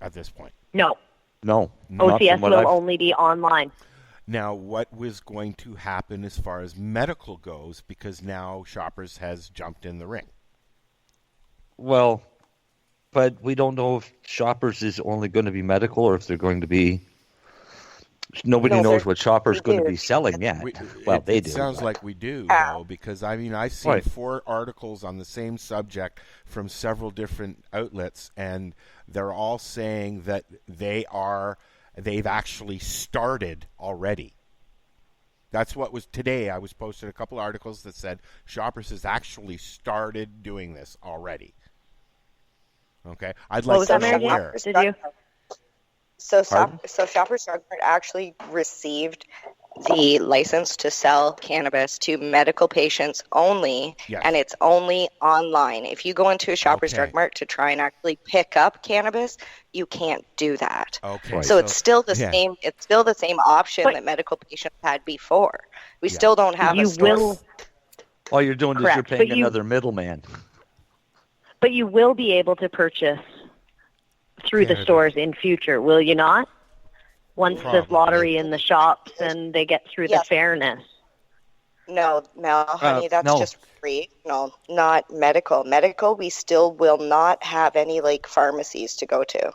at this point?
No.
OCS
will only be online.
Now, what was going to happen as far as medical goes, because now Shoppers has jumped in the ring?
Well, but we don't know if Shoppers is only going to be medical or if they're going to be... Nobody knows what Shoppers going to be selling yet. They do.
It sounds like we do, though, because, I've seen 4 articles on the same subject from several different outlets, and they're all saying that they've actually started already. That's what was today. I was posted a couple articles that said Shoppers has actually started doing this already. Okay, I'd like to know where.
Did you?
So Shoppers Drug Mart actually received the license to sell cannabis to medical patients only, and it's only online. If you go into a Shoppers Drug Mart to try and actually pick up cannabis, you can't do that.
Okay.
So it's still the same. It's still the same option that medical patients had before. We still don't have a store.
All you're doing is you're paying another middleman.
But you will be able to purchase through the stores in future, will you not? Once this lottery in the shops and they get through the fairness.
No, honey, that's just free. No, not medical. Medical, we still will not have any pharmacies to go to.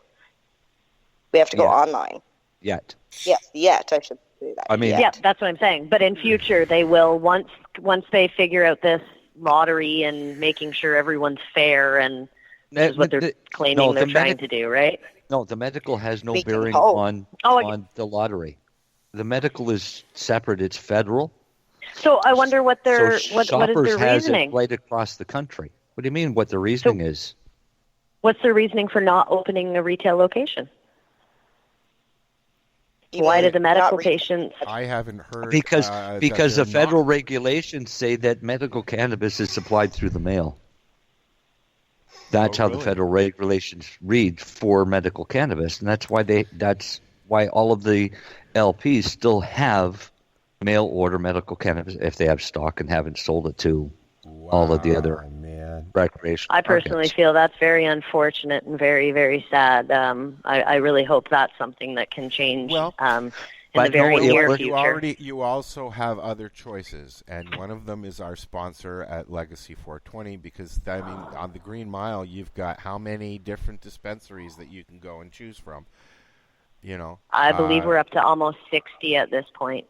We have to go online.
Yet.
Yes, I should say that.
Yeah, that's what I'm saying. But in future, they will, once they figure out this lottery and making sure everyone's fair and... This is what they're claiming they're trying to do, right?
No, the medical has no
We can
bearing
hope.
on the lottery. The medical is separate. It's federal.
So I wonder what their
So
what is
Shoppers
their
has
reasoning?
it right across the country. What do you mean? What the reasoning is?
What's their reasoning for not opening a retail location? Why do the medical patients?
I haven't heard
Because
that
the
they're
federal regulations say that medical cannabis is supplied through the mail. That's how the federal regulations read for medical cannabis, and that's why all of the LPs still have mail order medical cannabis if they have stock and haven't sold it to all of the other recreational.
I personally
markets.
feel that's very unfortunate and very, very sad. I really hope that's something that can change in the very near future.
You also have other choices, and one of them is our sponsor at Legacy 420, because, I mean, on the Green Mile, you've got how many different dispensaries that you can go and choose from, you know?
I believe we're up to almost 60 at this point.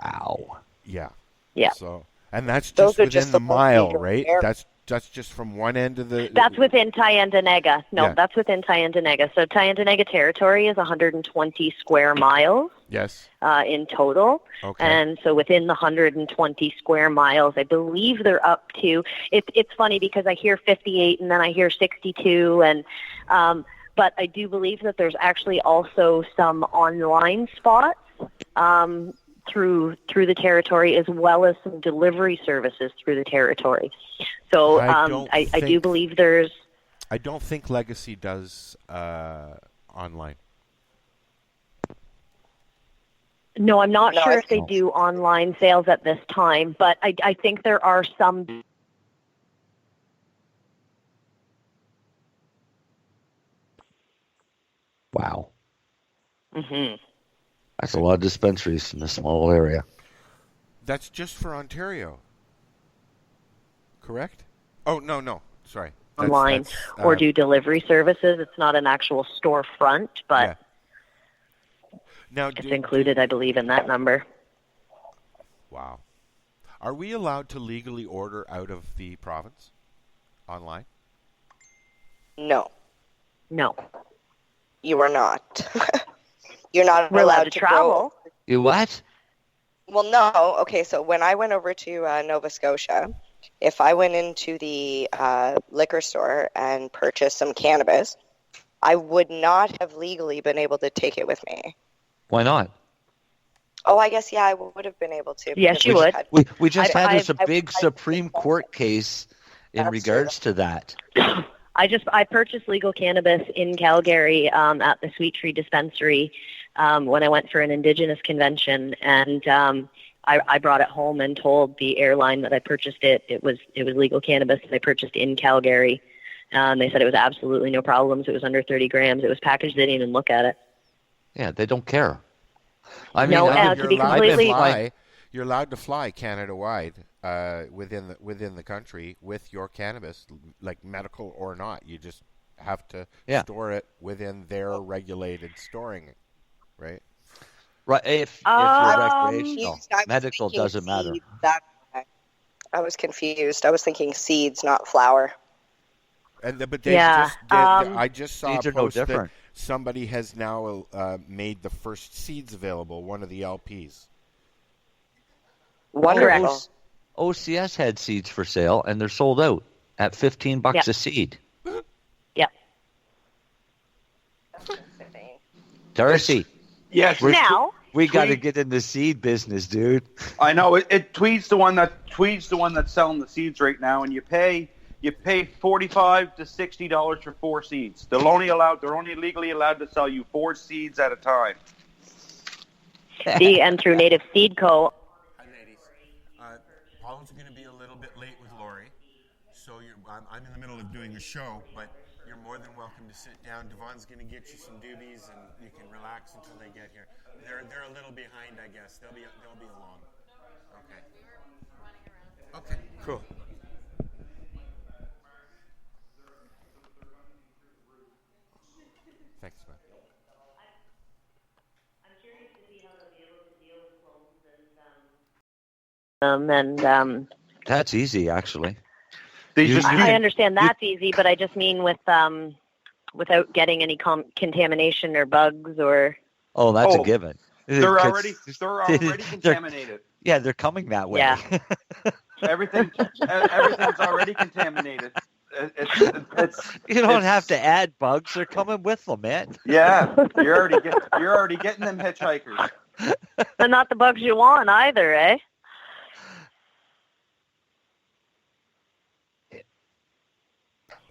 Wow.
Yeah.
Yeah.
So, and that's
Those
just
are
within
just
the
the
mile,
major
right?
areas.
That's just from one end of the...
That's within Tyendinaga. No,
Yeah.
that's within Tyendinaga. So Tyendinaga territory is 120 square miles.
Yes.
In total.
Okay.
And so within the 120 square miles, I believe they're up to, it's funny because I hear 58 and then I hear 62, and but I do believe that there's actually also some online spots through the territory, as well as some delivery services through the territory. So I do believe there's...
I don't think Legacy does online.
No, I'm not sure if they do online sales at this time, but I think there are some.
Wow.
Mm-hmm.
That's a lot of dispensaries in a small area.
That's just for Ontario, correct? Oh, no. Sorry.
Online or do delivery services. It's not an actual storefront, but
now
it's included, I believe, in that number.
Wow. Are we allowed to legally order out of the province online?
No.
No.
You are not. You're not
We're
allowed to
travel.
You what?
Well, no. Okay, so when I went over to Nova Scotia, if I went into the liquor store and purchased some cannabis, I would not have legally been able to take it with me.
Why not?
Oh, I guess, yeah, I would have been able to.
Yes, you would.
We just had a big Supreme Court case in regards to that.
I purchased legal cannabis in Calgary at the Sweet Tree Dispensary when I went for an Indigenous convention, and I brought it home and told the airline that I purchased it. It was legal cannabis that I purchased in Calgary. They said it was absolutely no problems. It was under 30 grams. It was packaged. They didn't even look at it.
Yeah, they don't care. I mean,
you're allowed to fly Canada-wide within the country with your cannabis, like medical or not. You just have to store it within their regulated storing, right?
Right. If you're recreational, medical doesn't matter.
I was confused. I was thinking seeds, not flour.
But I just saw
seeds
a
are no
post that
different.
somebody has now made the first seeds available. One of the LPs.
Wonderful.
OCS had seeds for sale, and they're sold out at $15 a seed.
Yep.
Darcy.
Yes.
We got to get in the seed business, dude.
I know it. Tweed's the one that's selling the seeds right now, and you pay $45 to $60 for 4 seeds. They're only legally allowed to sell you 4 seeds at a time.
And through Native Seed Co.
Hi, ladies. Paul's going to be a little bit late with Lori, so I'm in the middle of doing a show, but you're more than welcome to sit down. Devon's going to get you some doobies, and you can relax until they get here. They're a little behind, I guess. They'll be along. Okay. Okay. Cool. Thanks, man.
I'm curious to see how they'll be able to deal with clones and
That's easy, actually.
I understand that's easy, but I just mean with without getting any contamination or bugs or.
Oh, that's a given.
They're already contaminated.
They're coming that way.
Yeah.
Everything's already contaminated.
You don't have to add bugs; they're coming with them, man.
Yeah, you're already getting them hitchhikers.
But not the bugs you want either, eh?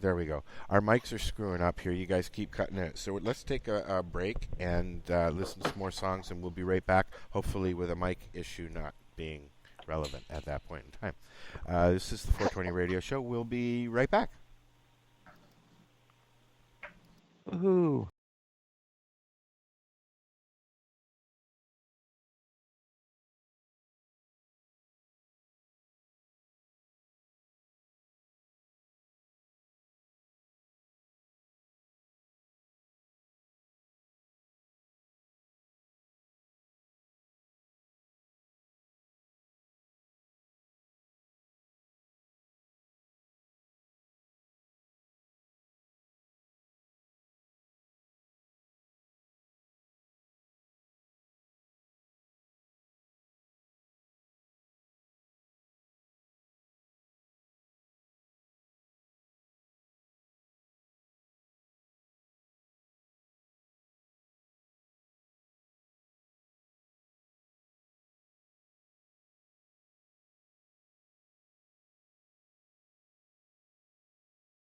There we go. Our mics are screwing up here. You guys keep cutting it. So let's take a break and listen to some more songs, and we'll be right back, hopefully with a mic issue not being relevant at that point in time. This is the 420 Radio Show. We'll be right back.
Woohoo.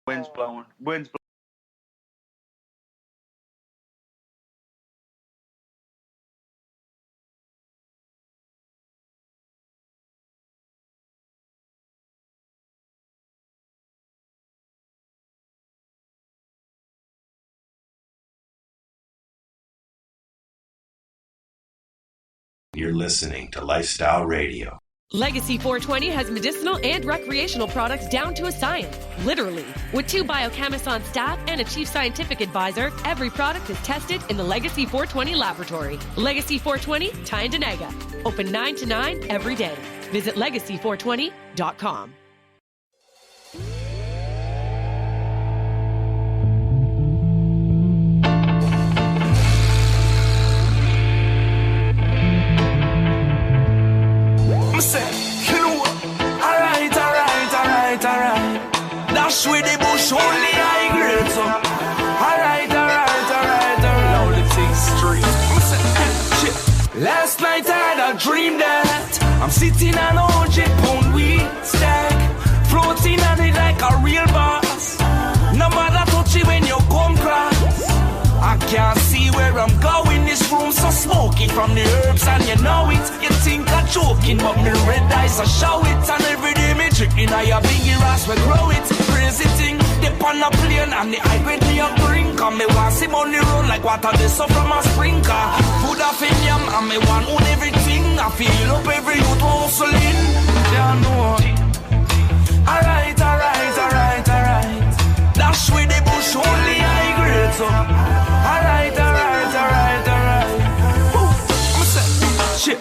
Wind's blowing.
You're listening to Lifestyle Radio.
Legacy 420 has medicinal and recreational products down to a science, literally. With 2 biochemists on staff and a chief scientific advisor, every product is tested in the Legacy 420 laboratory. Legacy 420, Tyndonega. Open 9 to 9 every day. Visit legacy420.com.
Alright. Dash with the bush only high grade, so. Alright. Now the thing street. Last night I had a dream that I'm sitting on a 100-pound weed stack, floating on it like a real boss. No matter touch it when you come cross. I can't see where I'm going. This room so smoky from the herbs, and you know it. You think I'm joking, but me red eyes I show it. And every day me drinking, I a biggie ass we grow it. Crazy thing, dip on a plane and the high grade me a drink. And me want see money run like water they so from a sprinkler. Food off in yam and me want own everything. I feel up every youth hustling. Yeah, no. Alright. Dash with the bush only high grade, so. Alright. I'ma say, shit.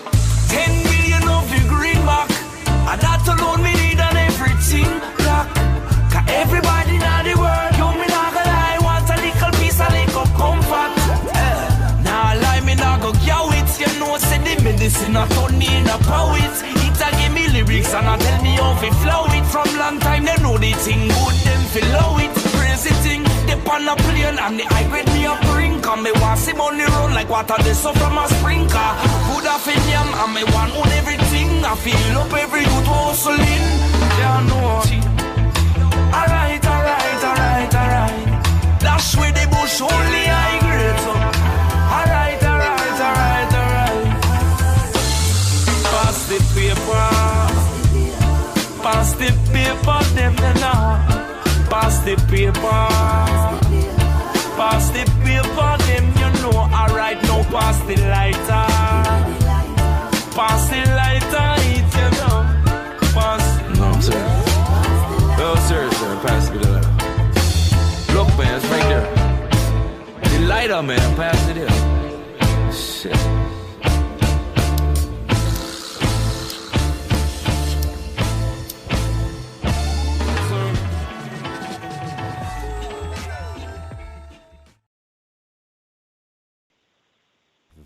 10 million of the greenback, and that alone me need on everything. Black, 'cause everybody now the world, you me not gonna lie, want a little piece, a little comfort. Nah lie, me not go cow it. You know, say the medicine a turn me in a poet. It a give me lyrics and a tell me how to flow it. From long time they know the thing good, them flow it. Crazy thing, they on a plane and the high grade me a bring. And me want see money run like water they so from a sprinkler. Food off in yam and me want own everything. I feel up every youth hustling. Yeah, no. Alright. Dash with the bush only high grade, so. Alright. Pass the paper. Pass the paper, them now. Pass the paper. Pass the paper, them you know. Alright, now pass the lighter. Pass the lighter, it you know. Pass.
No, sir. Well, sir, pass me the lighter. Look, man, it's right there. The lighter, man, pass it here. Shit.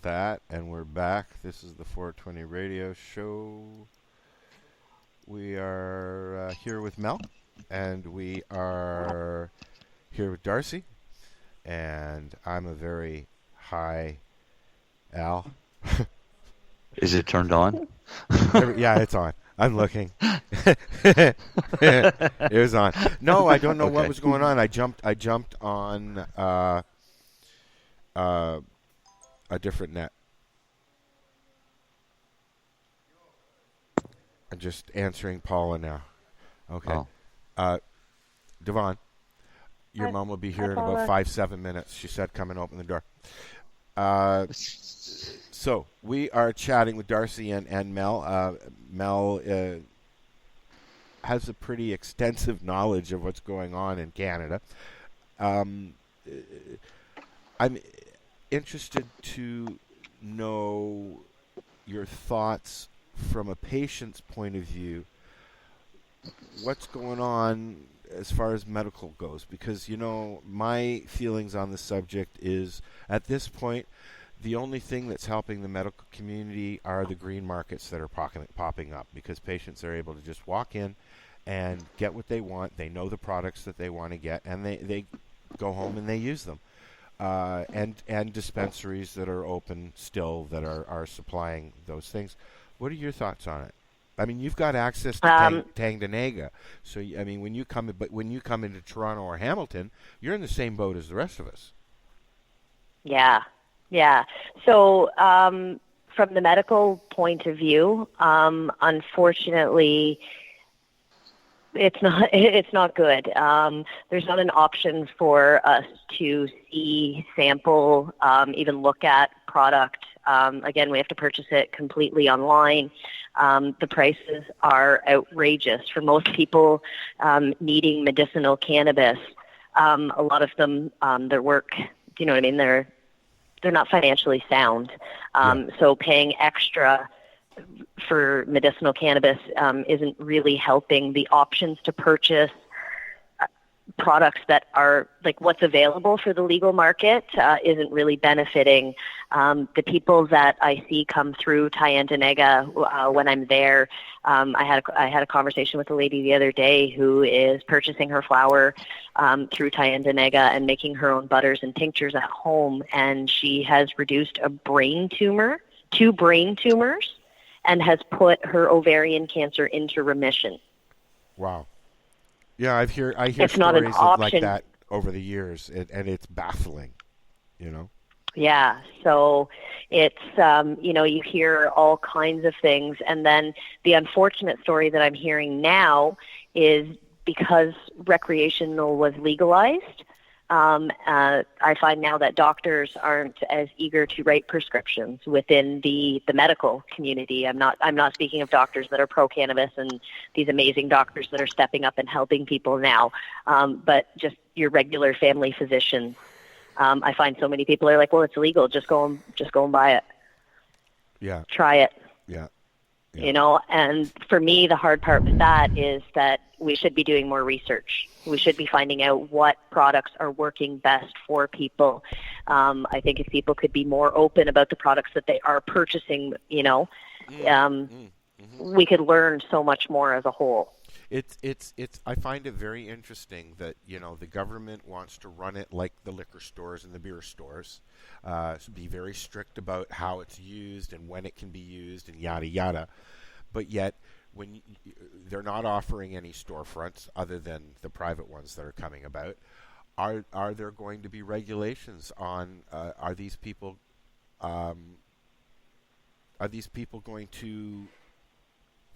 that, and we're back. This is the 420 Radio Show. We are here with Mel, and we are here with Darcy, and I'm a very high Al.
Is it turned on?
Yeah, it's on. I'm looking. It was on. No, I don't know what was going on. I jumped on a different net. I'm just answering Paula now. Okay. Devon, your mom will be here in about 5-7 minutes. She said come and open the door. So we are chatting with Darcy and Mel. Mel has a pretty extensive knowledge of what's going on in Canada. I'm interested to know your thoughts from a patient's point of view. What's going on as far as medical goes? Because, my feelings on the subject is, at this point, the only thing that's helping the medical community are the green markets that are popping up, because patients are able to just walk in and get what they want. They know the products that they want to get, and they go home and they use them. And dispensaries that are open still that are supplying those things. What are your thoughts on it? I mean, you've got access to Tanganyika, so I mean, when you come into Toronto or Hamilton, you're in the same boat as the rest of us. Yeah.
So from the medical point of view, unfortunately, it's not good. There's not an option for us to see, sample, even look at product. Again, we have to purchase it completely online. The prices are outrageous for most people needing medicinal cannabis. A lot of them, their work, do you know what I mean? They're not financially sound. So paying extra for medicinal cannabis isn't really helping. The options to purchase products that are like what's available for the legal market isn't really benefiting the people that I see come through Tanganyika when I'm there. I had a conversation with a lady the other day who is purchasing her flower through Tanganyika and making her own butters and tinctures at home, and she has reduced two brain tumors, and has put her ovarian cancer into remission. Wow.
Yeah, I hear stories like that over the years, and it's baffling,
Yeah, so it's, you hear all kinds of things, and then the unfortunate story that I'm hearing now is because recreational was legalized, I find now that doctors aren't as eager to write prescriptions within the medical community. I'm not speaking of doctors that are pro-cannabis and these amazing doctors that are stepping up and helping people now, but just your regular family physicians. I find so many people are like, well, it's illegal. Just go and buy it.
Yeah.
Try it.
Yeah.
And for me, the hard part with that is that we should be doing more research. We should be finding out what products are working best for people. I think if people could be more open about the products that they are purchasing, we could learn so much more as a whole.
I find it very interesting that, the government wants to run it like the liquor stores and the beer stores, be very strict about how it's used and when it can be used and yada, yada. But yet, when they're not offering any storefronts other than the private ones that are coming about, are there going to be regulations on, are these people going to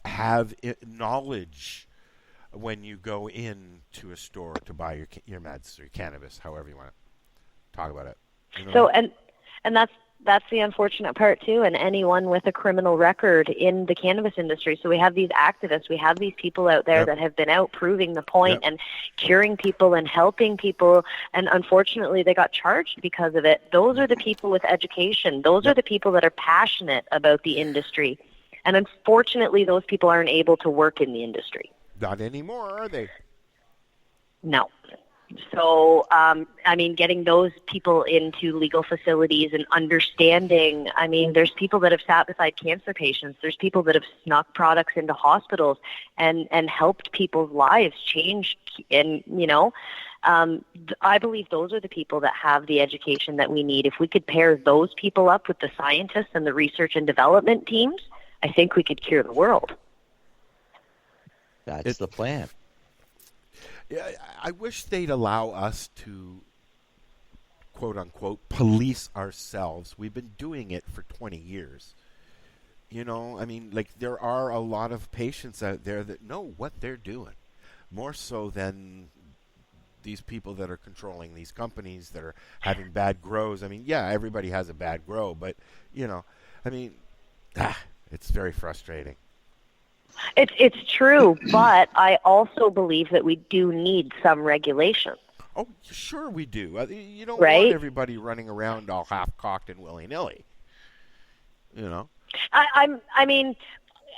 have knowledge when you go into a store to buy your meds or your cannabis, however you want to talk about it?
So, and that's the unfortunate part too, and anyone with a criminal record in the cannabis industry. So we have these activists, we have these people out there that have been out proving the point and curing people and helping people, and unfortunately they got charged because of it. Those are the people with education. Those are the people that are passionate about the industry. And unfortunately, those people aren't able to work in the industry.
Not anymore, are they?
No. So, I mean, getting those people into legal facilities and understanding, I mean, there's people that have sat beside cancer patients. There's people that have snuck products into hospitals and helped people's lives change. And, you know, I believe those are the people that have the education that we need. If we could pair those people up with the scientists and the research and development teams, I think we could cure the world.
That's the plan.
Yeah, I wish they'd allow us to, quote unquote, police ourselves. We've been doing it for 20 years. You know, I mean, like, there are a lot of patients out there that know what they're doing, more so than these people that are controlling these companies that are having bad grows. I mean, yeah, everybody has a bad grow, but, you know, I mean, it's very frustrating.
It's true, but I also believe that we do need some regulation.
Oh, sure we do. You don't
right?
want everybody running around all half-cocked and willy-nilly. You know?
I mean,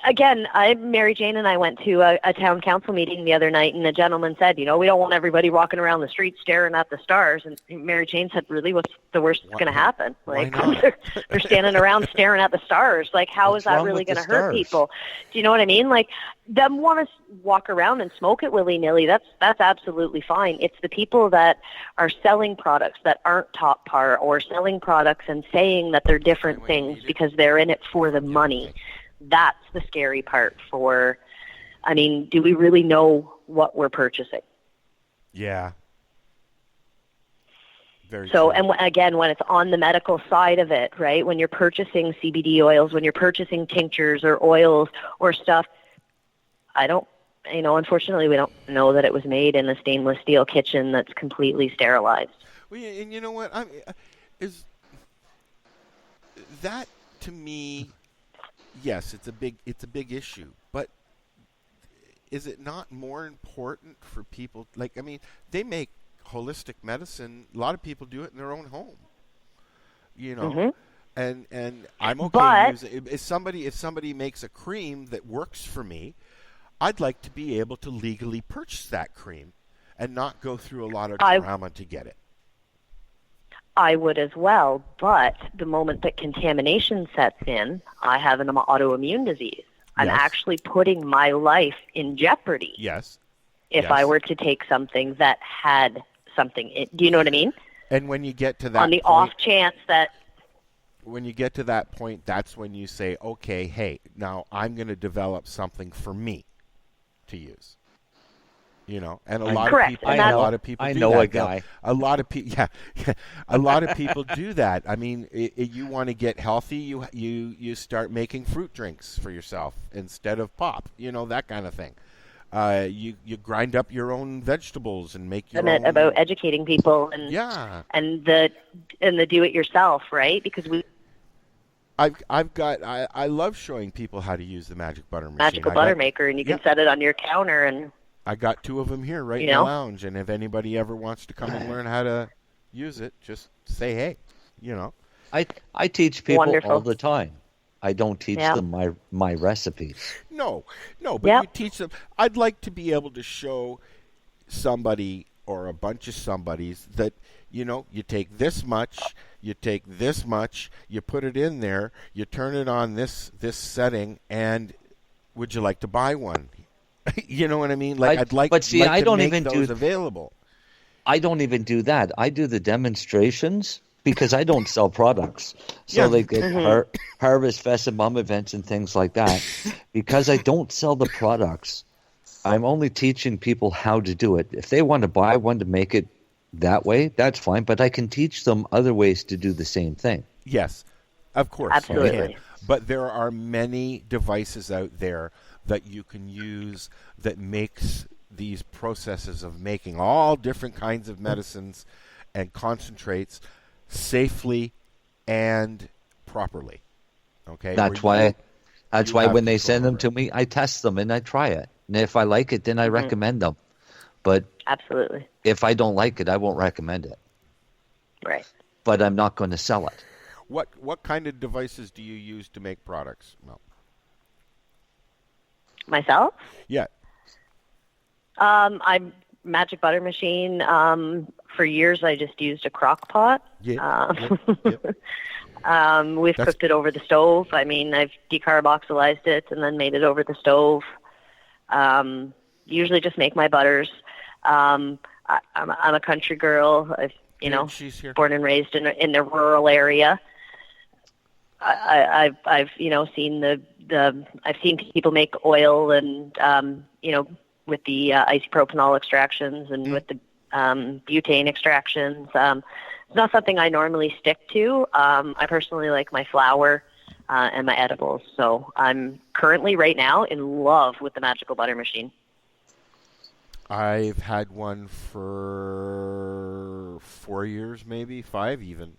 again, Marijane and I went to a town council meeting the other night, and the gentleman said, you know, we don't want everybody walking around the street staring at the stars. And Marijane said, really, what's the worst that's going to happen? Like, they're standing around staring at the stars. Like, how is that really going to hurt people? Do you know what I mean? Like, them want to walk around and smoke it willy-nilly. That's absolutely fine. It's the people that are selling products that aren't top par, or selling products and saying that they're different things because they're in it for the money. That's the scary part for, I mean, do we really know what we're purchasing?
Yeah. Very
so,
true.
And again, when it's on the medical side of it, right, when you're purchasing CBD oils, when you're purchasing tinctures or oils or stuff, unfortunately, we don't know that it was made in a stainless steel kitchen that's completely sterilized.
Well, yeah, and you know what? Is that, to me, yes, it's a big issue, but is it not more important for people? Like, I mean, they make holistic medicine. A lot of people do it in their own home. You know, and I'm okay using. If somebody makes a cream that works for me, I'd like to be able to legally purchase that cream and not go through a lot of drama to get it.
I would as well, but the moment that contamination sets in, I have an autoimmune disease. I'm actually putting my life in jeopardy.
Yes.
If I were to take something that had something in, do you know what I mean?
And when you get to that
on the off chance that
when you get to that point, that's when you say, okay, hey, now I'm going to develop something for me to use. You know, and a lot of people
I
do
know
that.
a guy.
A lot of people, a lot of people do that. I mean, you want to get healthy, you start making fruit drinks for yourself instead of pop. You know, that kind of thing. You grind up your own vegetables and make your own.
About educating people and the do it yourself, right? Because
I love showing people how to use the magic butter machine.
Magical butter maker, and you can set it on your counter and.
I got 2 of them here right in the lounge, and if anybody ever wants to come and learn how to use it, just say hey, you know.
I teach people all the time. I don't teach them my recipes.
No, but you teach them. I'd like to be able to show somebody or a bunch of somebodies that, you know, you take this much, you put it in there, you turn it on this setting, and would you like to buy one? You know what I mean? Like, I'd like,
but see,
like
I
to
don't
make
even
those available.
I don't even do that. I do the demonstrations because I don't sell products. So they get Harvest Fest and Mom events and things like that. Because I don't sell the products, I'm only teaching people how to do it. If they want to buy one to make it that way, that's fine. But I can teach them other ways to do the same thing.
Yes, of course.
Absolutely.
But there are many devices out there that you can use that makes these processes of making all different kinds of medicines and concentrates safely and properly. Okay,
that's why when they send them to me, I test them and I try it. And if I like it, then I recommend them. But
absolutely,
if I don't like it, I won't recommend it.
Right.
But I'm not going to sell it.
What kind of devices do you use to make products, Mel?
Myself?
Yeah.
I'm magic butter machine. For years, I just used a crock pot. We've cooked it over the stove. I mean, I've decarboxylized it and then made it over the stove. Usually just make my butters. I'm a country girl. I've born and raised in a rural area. I've seen I've seen people make oil and with the isopropanol extractions and with the butane extractions. It's not something I normally stick to. I personally like my flour and my edibles. So I'm currently right now in love with the magical butter machine.
I've had one for 4 years, maybe 5 even.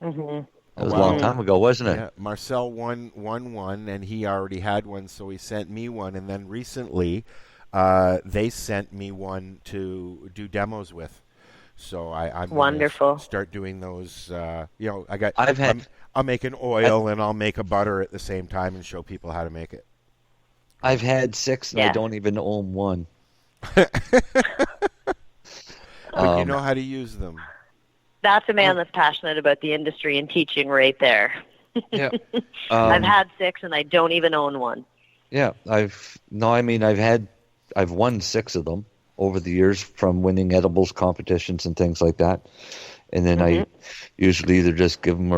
Mm-hmm.
That was a long time ago, wasn't it?
Yeah, Marcel won one, and he already had one, so he sent me one. And then recently, they sent me one to do demos with. So I'm
wonderful.
Start doing those. I'll make an oil and I'll make a butter at the same time and show people how to make it.
I've had 6, and I don't even own one.
But you know how to use them.
That's a man that's passionate about the industry and teaching right there.
Yeah.
I've had 6 and I don't even own one.
Yeah, I've won 6 of them over the years from winning edibles competitions and things like that. And then I usually either just give them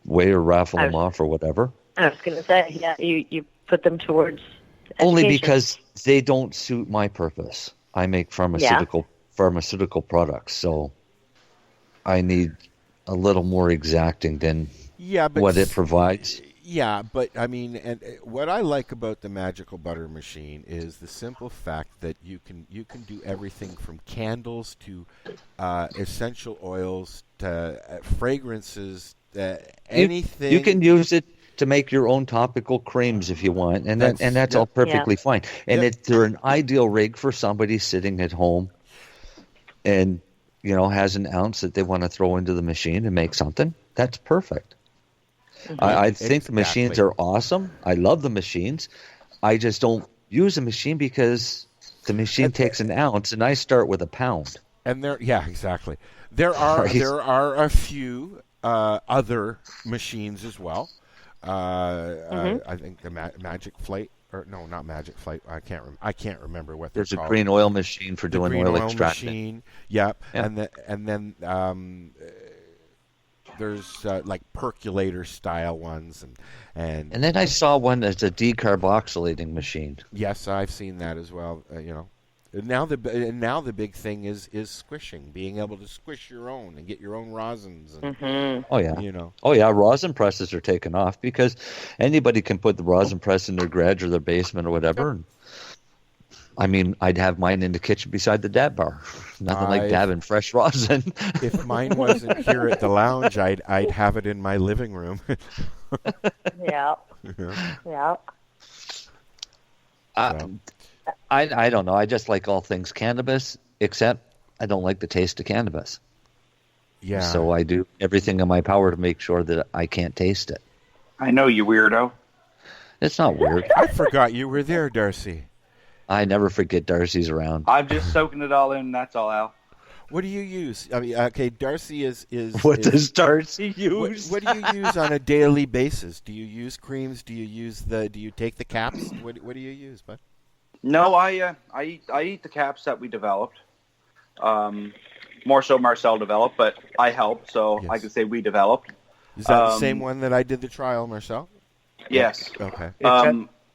away or raffle them off or whatever.
I was going to say, yeah, you put them towards
only
education.
because they don't suit my purpose. I make pharmaceutical products, so I need a little more exacting than what it provides.
Yeah, but I mean, and what I like about the magical butter machine is the simple fact that you can do everything from candles to essential oils to fragrances, anything.
You can use it to make your own topical creams if you want, and that's all perfectly fine. And they're an ideal rig for somebody sitting at home and has an ounce that they want to throw into the machine and make something. That's perfect. I think the machines are awesome. I love the machines. I just don't use a machine because the machine takes an ounce and I start with a pound.
And exactly. There are a few other machines as well. I think the Magic Flight, or no, not Magic Flight. I can't remember what they're called.
There's a green oil machine for doing oil extraction.
Machine, yep. Yeah. And then there's like percolator style ones, and
then I saw one that's a decarboxylating machine.
Yes, I've seen that as well. Now the big thing is squishing, being able to squish your own and get your own rosins. And,
Oh yeah, rosin presses are taken off because anybody can put the rosin press in their garage or their basement or whatever. And, I mean, I'd have mine in the kitchen beside the dab bar. Nothing like dabbing fresh rosin.
If mine wasn't here at the lounge, I'd have it in my living room.
Yeah.
I don't know. I just like all things cannabis, except I don't like the taste of cannabis.
Yeah.
So I do everything in my power to make sure that I can't taste it.
I know, you weirdo.
It's not weird.
I forgot you were there, Darcy.
I never forget Darcy's around.
I'm just soaking it all in. That's all, Al.
What do you use? I mean, okay, Darcy is.
What does Darcy use?
What do you use on a daily basis? Do you use creams? Do you take the caps? What do you use, bud?
No, I eat the caps that we developed. More so Marcel developed, but I helped, so I can say we developed.
Is that the same one that I did the trial, Marcel?
Yes.
Okay.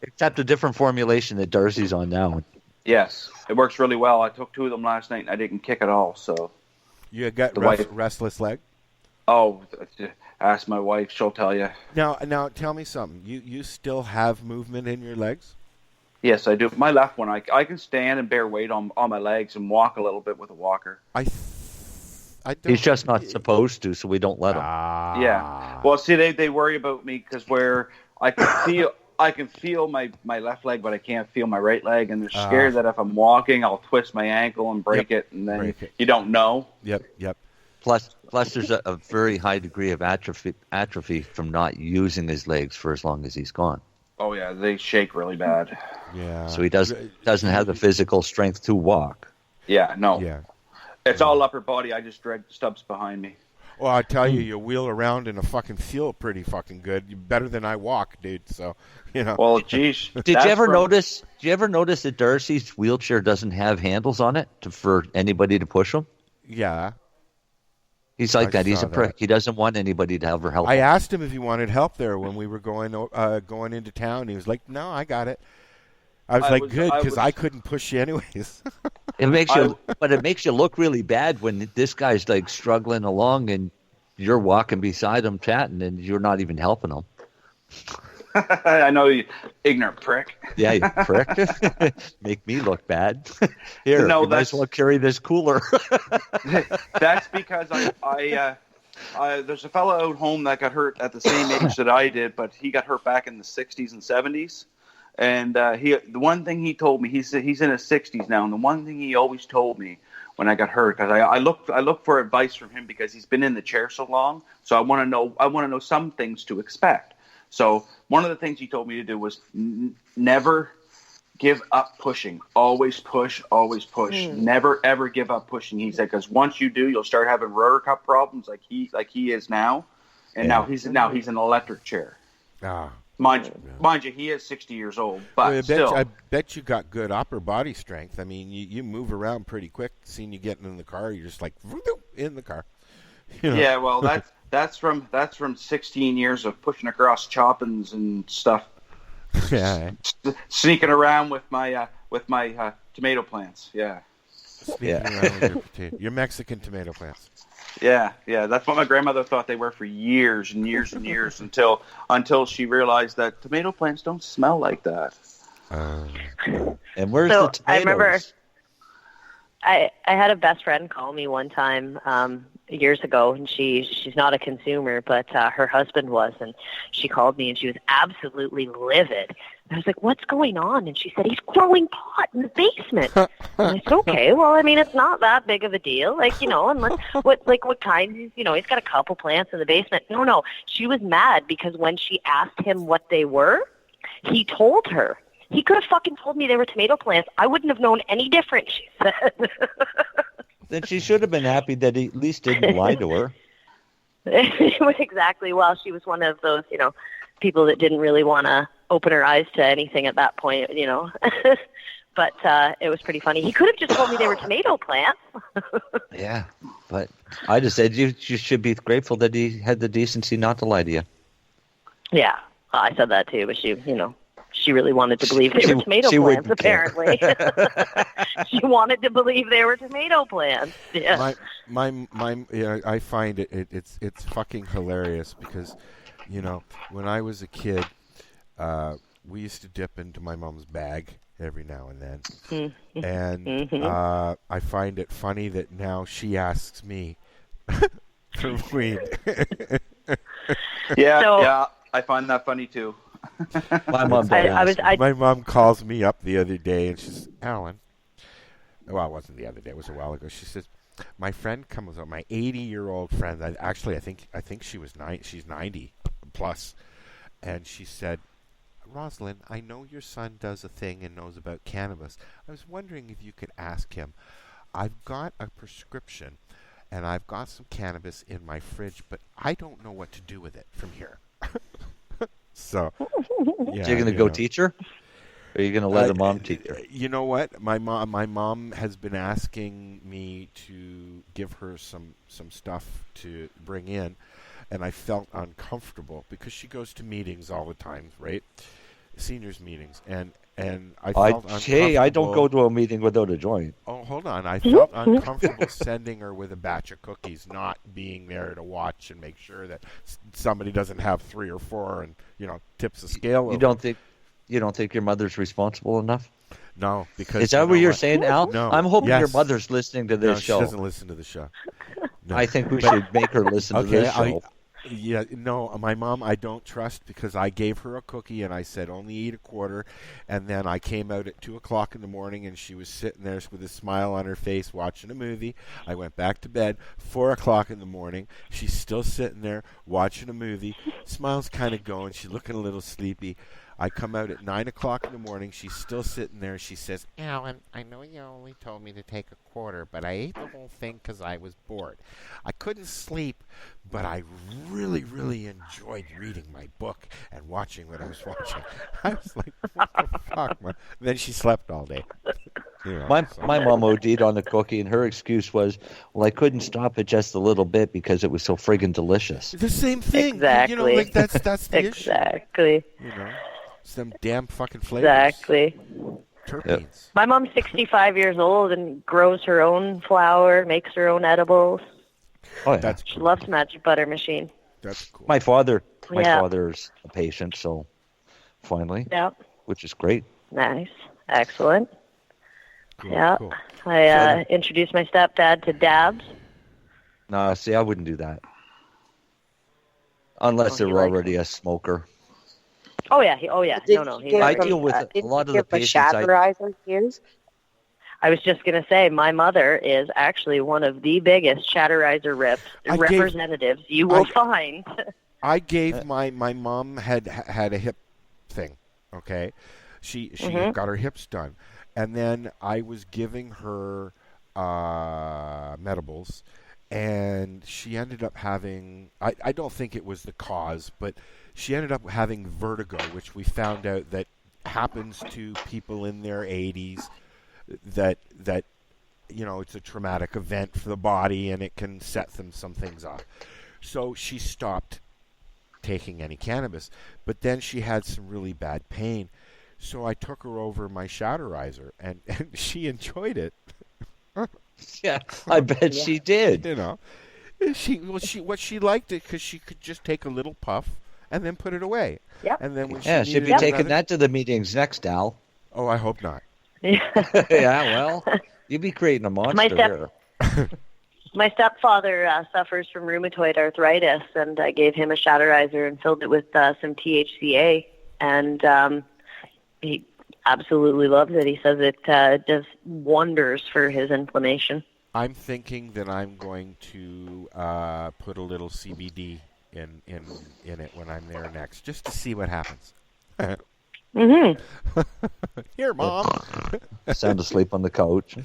Except a different formulation that Darcy's on now.
Yes, it works really well. I took 2 of them last night, and I didn't kick at all. So
you got restless leg?
Oh, ask my wife; she'll tell you.
Now, tell me something. You still have movement in your legs?
Yes, I do. My left one, I can stand and bear weight on my legs and walk a little bit with a walker.
He's just not supposed to, so we don't let him.
Yeah. Well, see, they worry about me because where I can feel my left leg, but I can't feel my right leg, and they're scared that if I'm walking, I'll twist my ankle and break it, and then you don't know.
Yep.
Plus there's a very high degree of atrophy from not using his legs for as long as he's gone.
Oh yeah, they shake really bad.
Yeah.
So he doesn't have the physical strength to walk.
Yeah, no.
Yeah.
It's all upper body. I just drag stubs behind me.
Well, I tell you, you wheel around and fucking feel pretty fucking good. Better than I walk, dude. So,
Well, geez.
Did you ever notice that Darcy's wheelchair doesn't have handles on it for anybody to push him?
Yeah.
He's like that. He's
saw
a prick.
that.
He doesn't want anybody to ever help
I
him.
asked him if he wanted help there when we were going into town. He was like, "No, I got it." I was like, "Good," because I couldn't push you anyways.
It makes you look really bad when this guy's like struggling along and you're walking beside him chatting and you're not even helping him.
I know, you ignorant prick.
Yeah, you prick. Make me look bad. Here, you might as well carry this cooler.
That's because I there's a fellow out home that got hurt at the same age that I did, but he got hurt back in the 60s and 70s. And the one thing he told me, he's in his 60s now, and the one thing he always told me when I got hurt, because I look for advice from him because he's been in the chair so long, so I want to know some things to expect. So one of the things he told me to do was never give up pushing. Always push, always push. Never ever give up pushing. He said, because once you do, you'll start having rotor cuff problems like he is now, and now he's in an electric chair. Mind you, he is 60 years old, but
I bet you got good upper body strength. I mean, you move around pretty quick. Seeing you getting in the car, you're just like in the car.
Yeah, well, that's from 16 years of pushing across choppings and stuff.
Yeah,
sneaking around with my tomato plants. Yeah,
sneaking around with your Mexican tomato plants.
Yeah, that's what my grandmother thought they were for years and years and years until she realized that tomato plants don't smell like that.
And where's the tomatoes?
I remember I had a best friend call me one time years ago, and she's not a consumer, but her husband was, and she called me and she was absolutely livid. I was like, "What's going on?" And she said, "He's growing pot in the basement." And I said, "Okay, well, I mean, it's not that big of a deal, unless what kind? He's got a couple plants in the basement." No, she was mad because when she asked him what they were, he told her. He could have fucking told me they were tomato plants. I wouldn't have known any different, she said.
Then she should have been happy that he at least didn't lie to her.
Exactly. Well, she was one of those, people that didn't really want to open her eyes to anything at that point, But it was pretty funny. He could have just told me they were tomato plants.
Yeah, but I just said you should be grateful that he had the decency not to lie to you.
Yeah, I said that too, but she really wanted to believe they were tomato plants, apparently. She wanted to believe they were tomato plants. Yeah.
I find it's fucking hilarious because, when I was a kid, we used to dip into my mom's bag every now and then. And I find it funny that now she asks me for weed.
Yeah, I find that funny too.
My mom calls me up the other day and she's, "Alan," well, it wasn't the other day, it was a while ago. She says, "My friend comes up, my 80-year-old friend. I think she's 90 plus," and she said, "Rosalind, I know your son does a thing and knows about cannabis. I was wondering if you could ask him. I've got a prescription and I've got some cannabis in my fridge, but I don't know what to do with it from here." So,
yeah, you're going to go teach her? Or are you going to let the mom teach her?
You know what? My mom has been asking me to give her some stuff to bring in, and I felt uncomfortable because she goes to meetings all the time, right? Seniors meetings, and I felt uncomfortable.
Hey, I don't go to a meeting without a joint.
Oh, hold on. I felt uncomfortable sending her with a batch of cookies, not being there to watch and make sure that somebody doesn't have 3 or 4 and, tips the scale.
You don't think your mother's responsible enough?
No, because
is that what you're saying, Al?
No.
I'm hoping your mother's listening to this show.
She doesn't listen to the show. No.
I think we should make her listen to this show.
My mom I don't trust because I gave her a cookie and I said only eat a quarter, and then I came out at 2:00 in the morning and she was sitting there with a smile on her face watching a movie. I went back to bed. 4:00 in the morning, she's still sitting there watching a movie. Smile's kind of going. She's looking a little sleepy. I come out at 9 o'clock in the morning. She's still sitting there. She says, Alan, I know you only told me to take a quarter, but I ate the whole thing because I was bored. I couldn't sleep, but I really, really enjoyed reading my book and watching what I was watching. I was like, what the fuck, man? Then she slept all day.
My mom OD'd on the cookie, and her excuse was, well, I couldn't stop it just a little bit because it was so friggin' delicious.
The same thing.
Exactly.
You know, like that's the issue.
Exactly.
You know, it's them damn fucking flavors.
Exactly.
Terpenes.
Yep.
My mom's 65 years old and grows her own flour, makes her own edibles.
Oh, yeah.
She loves Magic Butter Machine.
That's cool.
My father's a patient, so finally.
Yeah.
Which is great.
Nice. Excellent.
Cool,
yeah.
cool.
I introduced my stepdad to dabs.
No, see, I wouldn't do that. Unless they were already a smoker.
Oh, yeah. No.
I deal with a lot of the patients.
I was just going to say, my mother is actually one of the biggest chatterizer representatives you will find.
I gave my mom had a hip thing, okay? She got her hips done. And then I was giving her medibles, and she ended up having, I don't think it was the cause, but she ended up having vertigo, which we found out that happens to people in their 80s, that you know, it's a traumatic event for the body, and it can set some things off. So she stopped taking any cannabis, but then she had some really bad pain. So I took her over my chatterizer, and she enjoyed it.
Yeah, I bet she did.
You know, she liked it because she could just take a little puff and then put it away.
Yep.
And then when
she'd be taking that to the meetings next, Al.
Oh, I hope not.
Yeah, well, you'd be creating a monster here.
My stepfather suffers from rheumatoid arthritis, and I gave him a shatterizer and filled it with some THCA, and he absolutely loves it. He says it does wonders for his inflammation.
I'm thinking that I'm going to put a little CBD in it when I'm there next, just to see what happens.
Mm-hmm.
Here, Mom.
Sound asleep on the couch.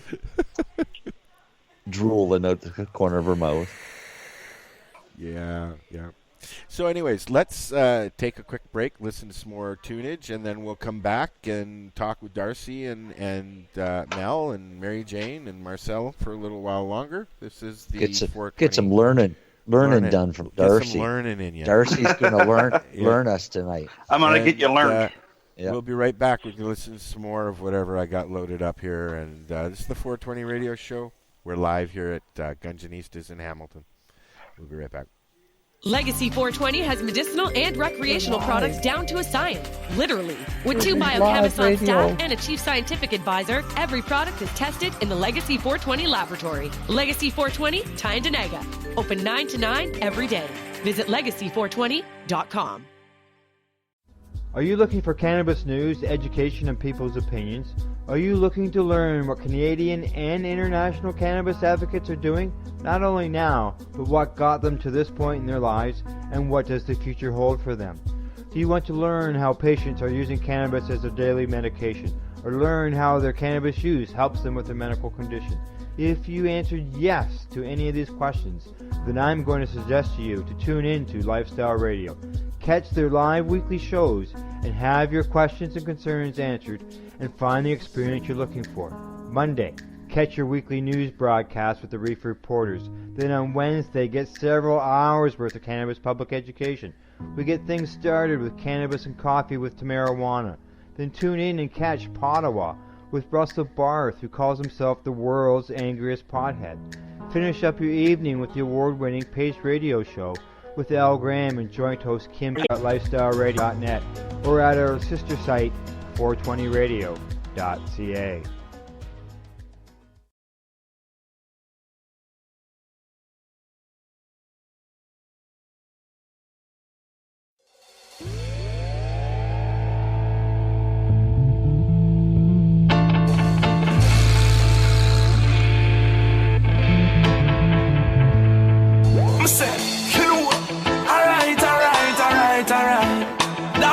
Drooling out the corner of her mouth.
Yeah. So anyways, let's take a quick break, listen to some more tunage, and then we'll come back and talk with Darcy and Mel and Marijane and Marcel for a little while longer. This is the
get some learning done from Darcy.
Get some learning in you.
Darcy's going to learn us tonight.
I'm going to get you learned.
Yeah. We'll be right back. We can listen to some more of whatever I got loaded up here. And this is the 420 Radio Show. We're live here at Gunjanistas in Hamilton. We'll be right back.
Legacy 420 has medicinal and recreational products down to a science. Literally. With 2 biochemists on staff and a chief scientific advisor, every product is tested in the Legacy 420 laboratory. Legacy 420, Tyndonega. Open 9 to 9 every day. Visit legacy420.com.
Are you looking for cannabis news, education, and people's opinions? Are you looking to learn what Canadian and international cannabis advocates are doing, not only now, but what got them to this point in their lives, and what does the future hold for them? Do you want to learn how patients are using cannabis as their daily medication, or learn how their cannabis use helps them with their medical condition? If you answered yes to any of these questions, then I'm going to suggest to you to tune in to Lifestyle Radio. Catch their live weekly shows and have your questions and concerns answered and find the experience you're looking for. Monday, catch your weekly news broadcast with the Reef Reporters. Then on Wednesday, get several hours worth of cannabis public education. We get things started with Cannabis and Coffee with Tamarawana. Then tune in and catch Pottawa with Russell Barth, who calls himself the world's angriest pothead. Finish up your evening with the award-winning Pace Radio Show with Al Graham and joint host Kim at lifestyleradio.net or at our sister site 420radio.ca.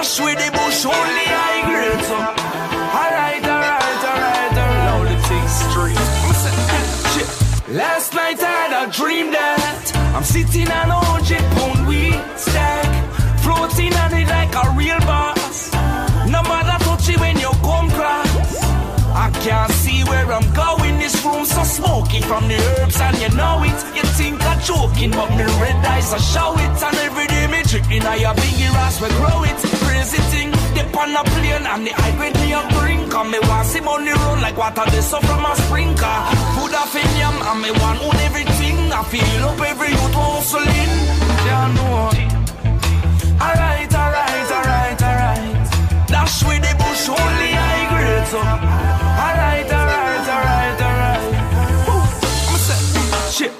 Dash with the bush only
dream that I'm sitting on 100-pound weed stack, floating on it like a real boss. No matter touch it when you come cross. I can't see where I'm going. This room so smoky from the herbs and you know it. You think I'm joking, but me red eyes I show it. And every day me drinking I a biggie ass we grow it. Crazy thing, dip on a plane and the high grade me a bring. Cause me want see money run like water they so from a sprinkler. Food off in yam and me want own everything. I feel up every youth hustling. Yeah, no. Alright. Dash with the bush only high grade so. Alright. I'ma say, shit,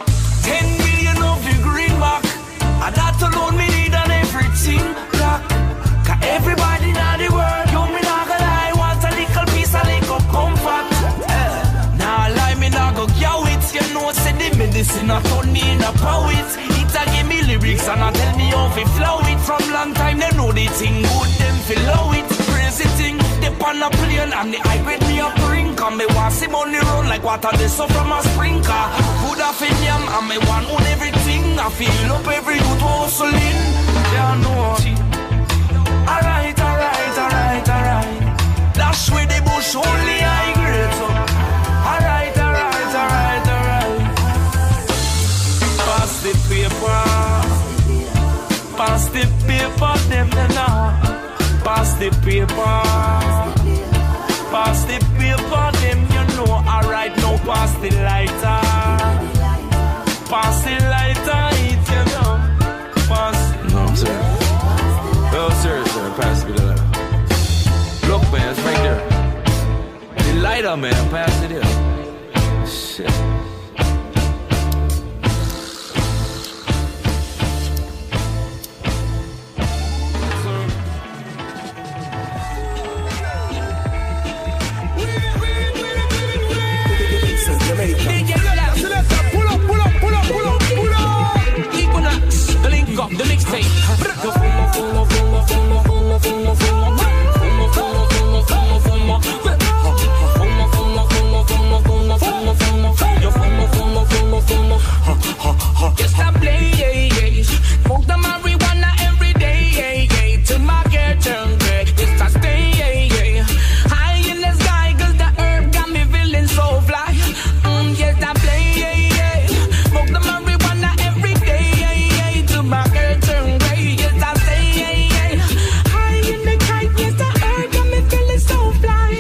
10 million of the greenback. And that alone me need on everything black. Cause everybody in the world, you me not gonna lie, want a little piece, a little comfort. Nah lie, me not go yow it. You know, say the medicine a turn me in a poet. It a give me lyrics and a tell me how to flow it. From long time they know the thing good, them flow it. Crazy thing, they on a plane and the high grade me a bring. Cause me want see money run like water they so from a sprinkler. Food off in yam and me want own everything. I feel up every youth hustling. Yeah, no. Alright. Dash with the bush only high grade so. Alright. Pass the paper, them now. Pass the paper, them you know. Alright, now pass the lighter, it you know. Pass. No, sir. Well, sir, pass me the lighter. Look, man, it's right there. The lighter, man, pass it here. Shit.
The mixtape. Just a play, smoke the marijuana every day, till my girl turn gray. Just a stay, high in the sky 'cause the herb got me feeling so fly. Just a play, smoke the marijuana every day, till my girl turn gray. Just a stay, high in the kite. Yes, the herb got me feeling so fly.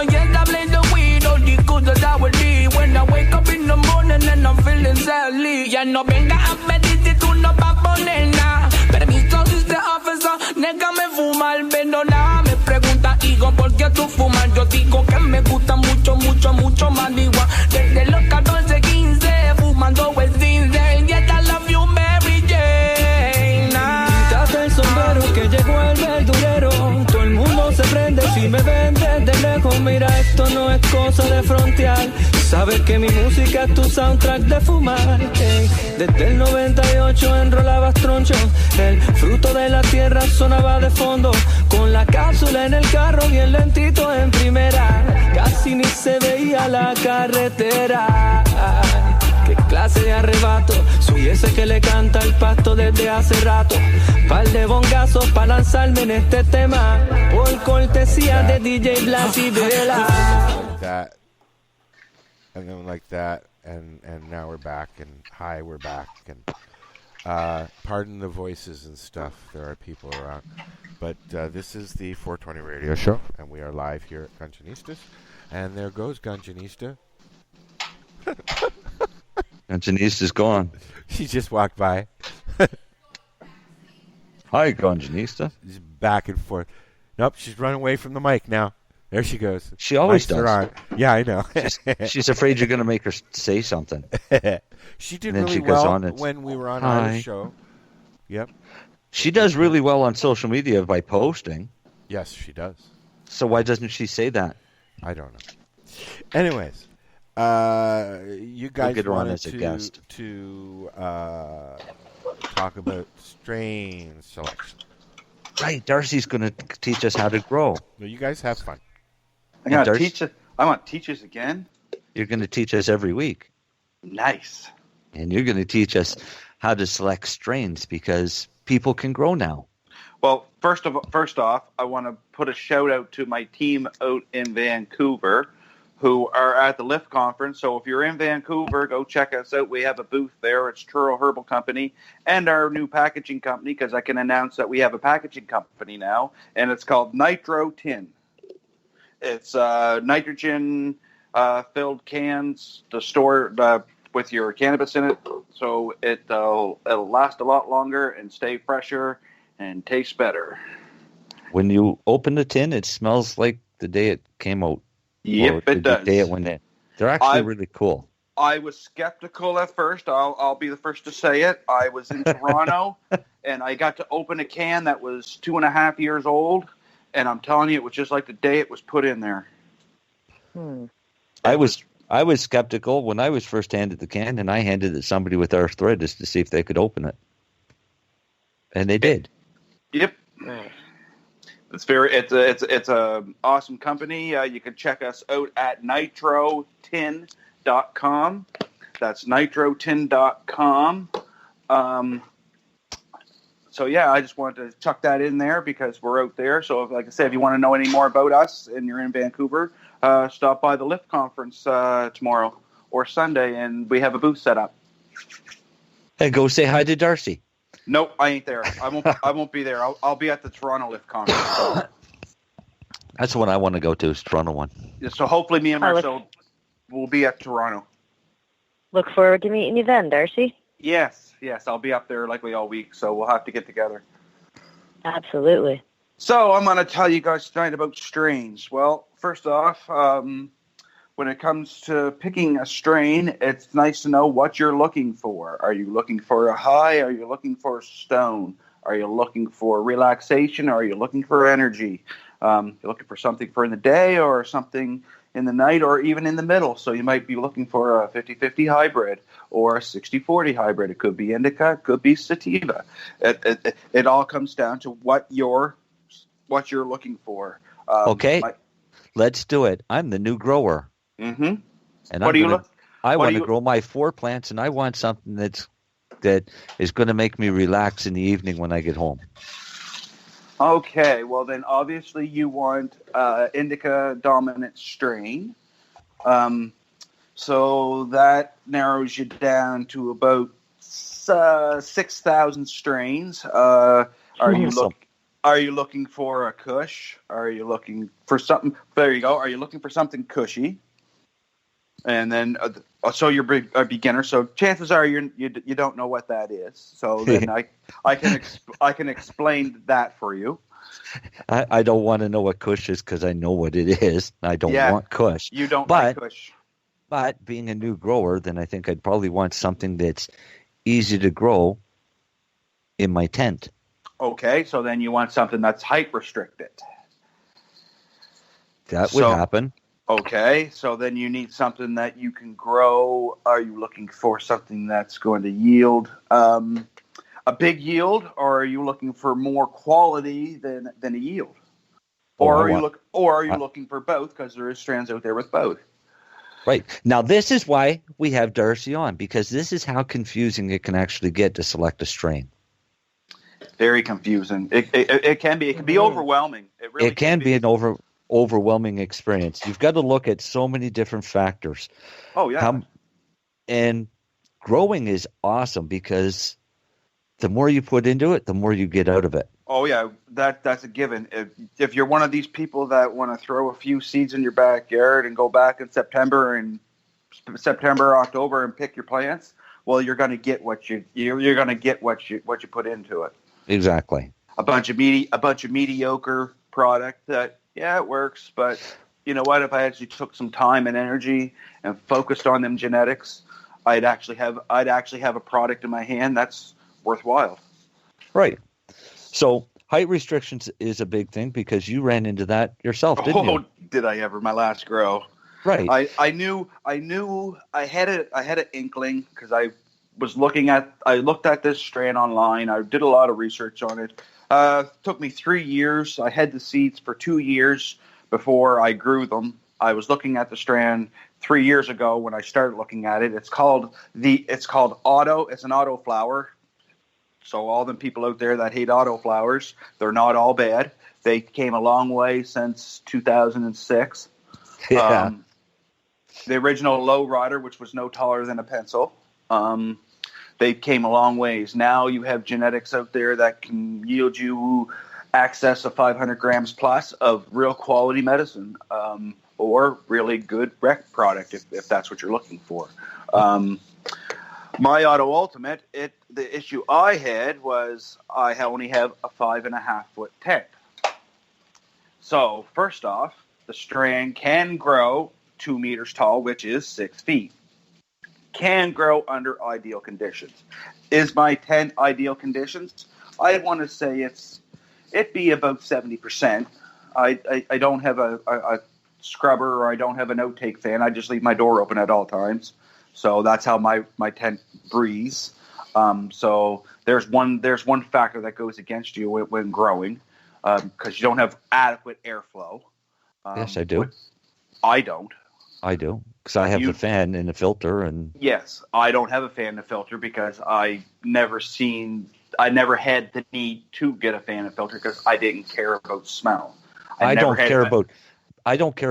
Yes, I play the weed, all the good that I will need when I wake up in the morning and I'm feeling sadly. Ya no venga a pedirte tú no pa' poner nada. Permiso, dice officer, négame fumar, pero nada. Me pregunta, hijo, ¿por qué tú fumas? Yo digo que me gusta mucho marihuana. Desde los 14, 15, fumando West Indies. Yes, I love you, Mary Jane.
Quítate el sombrero que llegó el verdurero. Todo el mundo se prende si me ven desde lejos. Mira, esto no es cosa de frontear. Sabes que mi música es tu soundtrack de fumar. Desde el 98 enrolabas troncho. El fruto de la tierra sonaba de fondo. Con la cápsula en el carro bien lentito en primera. Casi ni se veía la carretera. Qué clase de arrebato. Soy ese que le canta el pasto desde hace rato. Par de bongazos para lanzarme en este tema. Por cortesía de DJ Blas y Vela.
And then like that, and now we're back, and hi, we're back, and pardon the voices and stuff. There are people around, but this is the 420 radio show, and we are live here at Gunjanistas. And there goes Gunjanista.
Gunjanista's gone.
She just walked by.
Hi, Gunjanista.
She's back and forth. Nope, she's running away from the mic now. There she goes.
She always does.
On. Yeah, I know.
she's afraid you're going to make her say something.
She did really well when we were on our show. Yep.
She does really well on social media by posting.
Yes, she does.
So why doesn't she say that?
I don't know. Anyways, you guys wanted to talk about strain selection.
Right, Darcy's going to teach us how to grow.
Well, you guys have fun.
I'm going to teach us again?
You're going to teach us every week.
Nice.
And you're going to teach us how to select strains because people can grow now.
Well, first off, I want to put a shout out to my team out in Vancouver who are at the Lift Conference. So if you're in Vancouver, go check us out. We have a booth there. It's Truro Herbal Company and our new packaging company, because I can announce that we have a packaging company now, and it's called Nitro Tin. It's nitrogen filled cans to store with your cannabis in it, so it'll last a lot longer and stay fresher and taste better.
When you open the tin, it smells like the day it came out.
Yep, it does.
The day it went in. They're actually really cool.
I was skeptical at first. I'll be the first to say it. I was in Toronto, and I got to open a can that was 2.5 years old, and I'm telling you, it was just like the day it was put in there.
I was skeptical when I was first handed the can, and I handed it to somebody with arthritis to see if they could open it, and they did.
Yep. It's a awesome company. You can check us out at nitrotin.com. That's nitrotin.com. So yeah, I just wanted to chuck that in there because we're out there. So like I said, if you want to know any more about us and you're in Vancouver, stop by the Lift Conference tomorrow or Sunday, and we have a booth set up.
And go say hi to Darcy.
Nope, I ain't there. I won't be there. I'll be at the Toronto Lift Conference. So.
That's the one I want to go to, is Toronto one.
Yeah, so hopefully me and Marcel will be at Toronto.
Look forward to meeting you then, Darcy.
Yes, I'll be up there likely all week, so we'll have to get together.
Absolutely.
So I'm going to tell you guys tonight about strains. Well, first off, when it comes to picking a strain, it's nice to know what you're looking for. Are you looking for a high? Are you looking for a stone? Are you looking for relaxation? Are you looking for energy? You're looking for something for in the day or something in the night or even in the middle. So you might be looking for a 50-50 hybrid or a 60-40 hybrid. It could be indica, it could be sativa. It all comes down to what you're looking for.
Okay, let's do it. I'm the new grower.
Mm-hmm.
And I want to grow my 4 plants, and I want something that is going to make me relax in the evening when I get home.
Okay, well then obviously you want indica dominant strain. So that narrows you down to about 6,000 strains. Are you looking for a Kush? Are you looking for something? There you go. Are you looking for something cushy? And then, so you're a beginner. So chances are you don't know what that is. So then I can explain that for you.
I don't want to know what Kush is because I know what it is. I don't want Kush.
You don't like Kush.
But being a new grower, then I think I'd probably want something that's easy to grow in my tent.
Okay, so then you want something that's height restricted.
That would happen.
Okay, so then you need something that you can grow. Are you looking for something that's going to yield a big yield, or are you looking for more quality than a yield? Or are you looking for both? Because there is strands out there with both.
Right. Now this is why we have Darcy on, because this is how confusing it can actually get to select a strain.
Very confusing. It can be. It can be overwhelming.
It can be an overwhelming experience. You've got to look at so many different factors.
Oh, yeah.
And growing is awesome because the more you put into it, the more you get out of it.
Oh, yeah, that's a given. If you're one of these people that want to throw a few seeds in your backyard and go back in September, October, and pick your plants, well, you're going to get what you put into it.
Exactly.
A bunch of mediocre product that, yeah, it works, but you know what? If I actually took some time and energy and focused on them genetics, I'd actually have a product in my hand that's worthwhile.
Right. So height restrictions is a big thing because you ran into that yourself, didn't you?
Oh, did I ever? My last grow.
Right.
I knew I had an inkling because I looked at this strain online. I did a lot of research on it. Took me 3 years. I had the seeds for 2 years before I grew them. I was looking at the strand 3 years ago when I started looking at it. It's called Auto. It's an auto flower. So all them people out there that hate auto flowers, they're not all bad. They came a long way since 2006.
Yeah.
The original low rider, which was no taller than a pencil, they came a long ways. Now you have genetics out there that can yield you access of 500 grams plus of real quality medicine, or really good rec product if that's what you're looking for. My Auto Ultimate, the issue I had was I only have a 5.5 foot tent. So first off, the strand can grow 2 meters tall, which is 6 feet. Can grow under ideal conditions. Is my tent ideal conditions? I want to say it'd be about 70%. I don't have a scrubber, or I don't have an outtake fan. I just leave my door open at all times. So that's how my tent breathes. So there's one factor that goes against you when growing, because you don't have adequate airflow.
Yes, I do.
I don't.
I do, because I have the fan and the filter. And
yes, I don't have a fan and a filter because I never had the need to get a fan and filter because I didn't care about smell. I don't care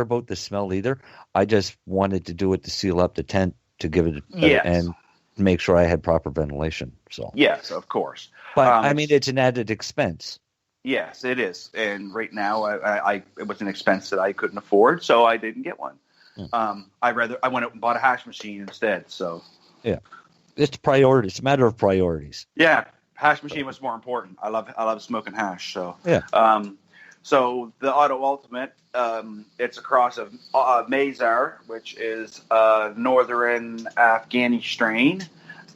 about the smell either. I just wanted to do it to seal up the tent, to give it and make sure I had proper ventilation. So yes, of course.
But I mean, it's an added expense.
Yes, it is. And right now, it was an expense that I couldn't afford, so I didn't get one. I went out and bought a hash machine instead. So
yeah, it's priority. It's a matter of priorities.
Yeah, hash machine was more important. I love smoking hash. So
yeah.
So the Auto Ultimate, it's a cross of Mazar, which is a northern Afghani strain,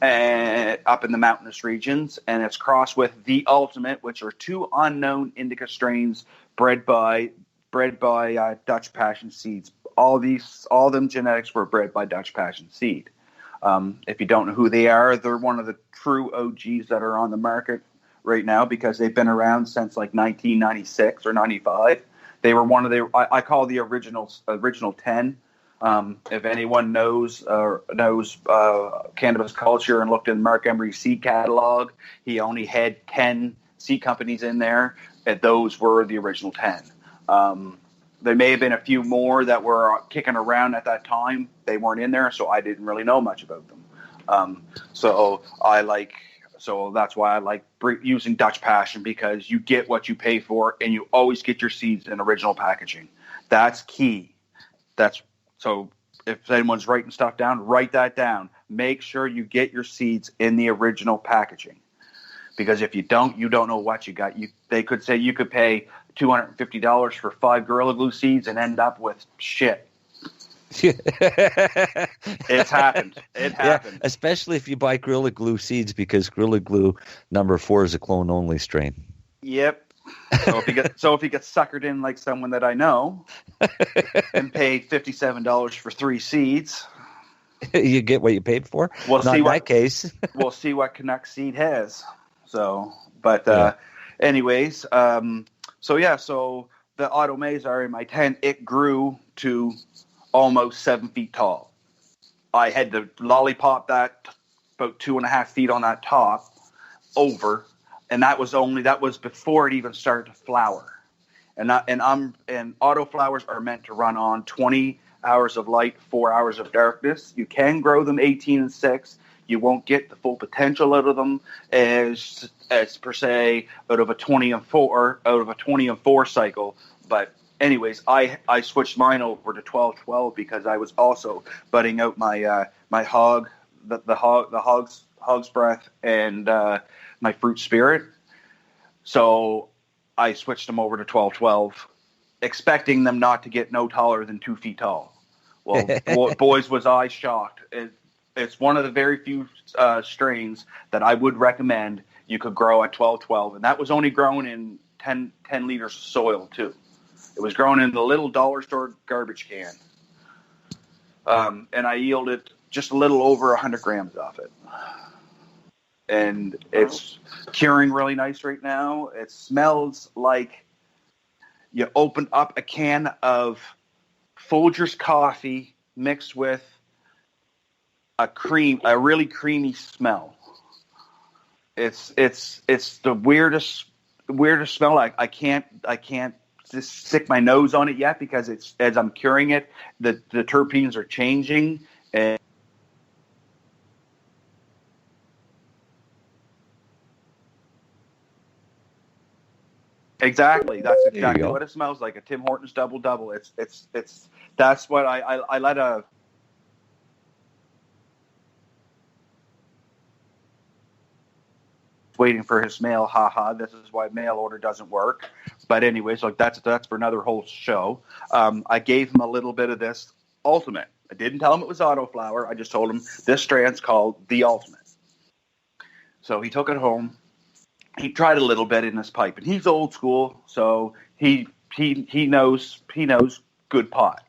up in the mountainous regions, and it's crossed with the Ultimate, which are 2 unknown indica strains bred by Dutch Passion Seeds. All them genetics were bred by Dutch Passion Seed. If you don't know who they are, they're one of the true OGs that are on the market right now because they've been around since like 1996 or 95. They were one of the I call the original 10. If anyone knows cannabis culture and looked in Mark Emery's seed catalog, he only had 10 seed companies in there, and those were the original 10. There may have been a few more that were kicking around at that time. They weren't in there, so I didn't really know much about them. So that's why I like using Dutch Passion, because you get what you pay for, and you always get your seeds in original packaging. That's key. So if anyone's writing stuff down, write that down. Make sure you get your seeds in the original packaging, because if you don't know what you got. They could say you could pay $250 for 5 Gorilla Glue seeds and end up with shit. It's happened. It happened.
Yeah, especially if you buy Gorilla Glue seeds, because Gorilla Glue number 4 is a clone-only strain.
Yep. So if you get suckered in like someone that I know and paid $57 for 3 seeds,
you get what you paid for.
We'll
see what case.
We'll see what Canuck seed has. So, but anyways, so the Auto Mazar in my tent, it grew to almost 7 feet tall. I had to lollipop that about 2.5 feet on that top over, and that was before it even started to flower. And auto flowers are meant to run on 20 hours of light, 4 hours of darkness. You can grow them 18 and 6. You won't get the full potential out of them as per se out of a 20 and 4 cycle. But anyways, I switched mine over to 12-12 because I was also budding out my my hog, the hog's breath, and my fruit spirit. So I switched them over to 12-12, expecting them not to get no taller than 2 feet tall. Well, boys, was I shocked. It's one of the very few strains that I would recommend you could grow at 12-12, and that was only grown in 10 liters of soil too. It was grown in the little dollar store garbage can, and I yielded just a little over 100 grams off it. And it's curing really nice right now. It smells like you opened up a can of Folgers coffee mixed with a really creamy smell. It's the weirdest smell. I can't just stick my nose on it yet because it's, as I'm curing it, the terpenes are changing. And exactly, that's exactly what it smells like. A Tim Hortons double. That's what I let a. Waiting for his mail, haha. This is why mail order doesn't work. But anyways, like that's for another whole show. I gave him a little bit of this Ultimate. I didn't tell him it was autoflower. I just told him this strand's called the Ultimate. So he took it home. He tried a little bit in his pipe, and he's old school, so he knows good pot.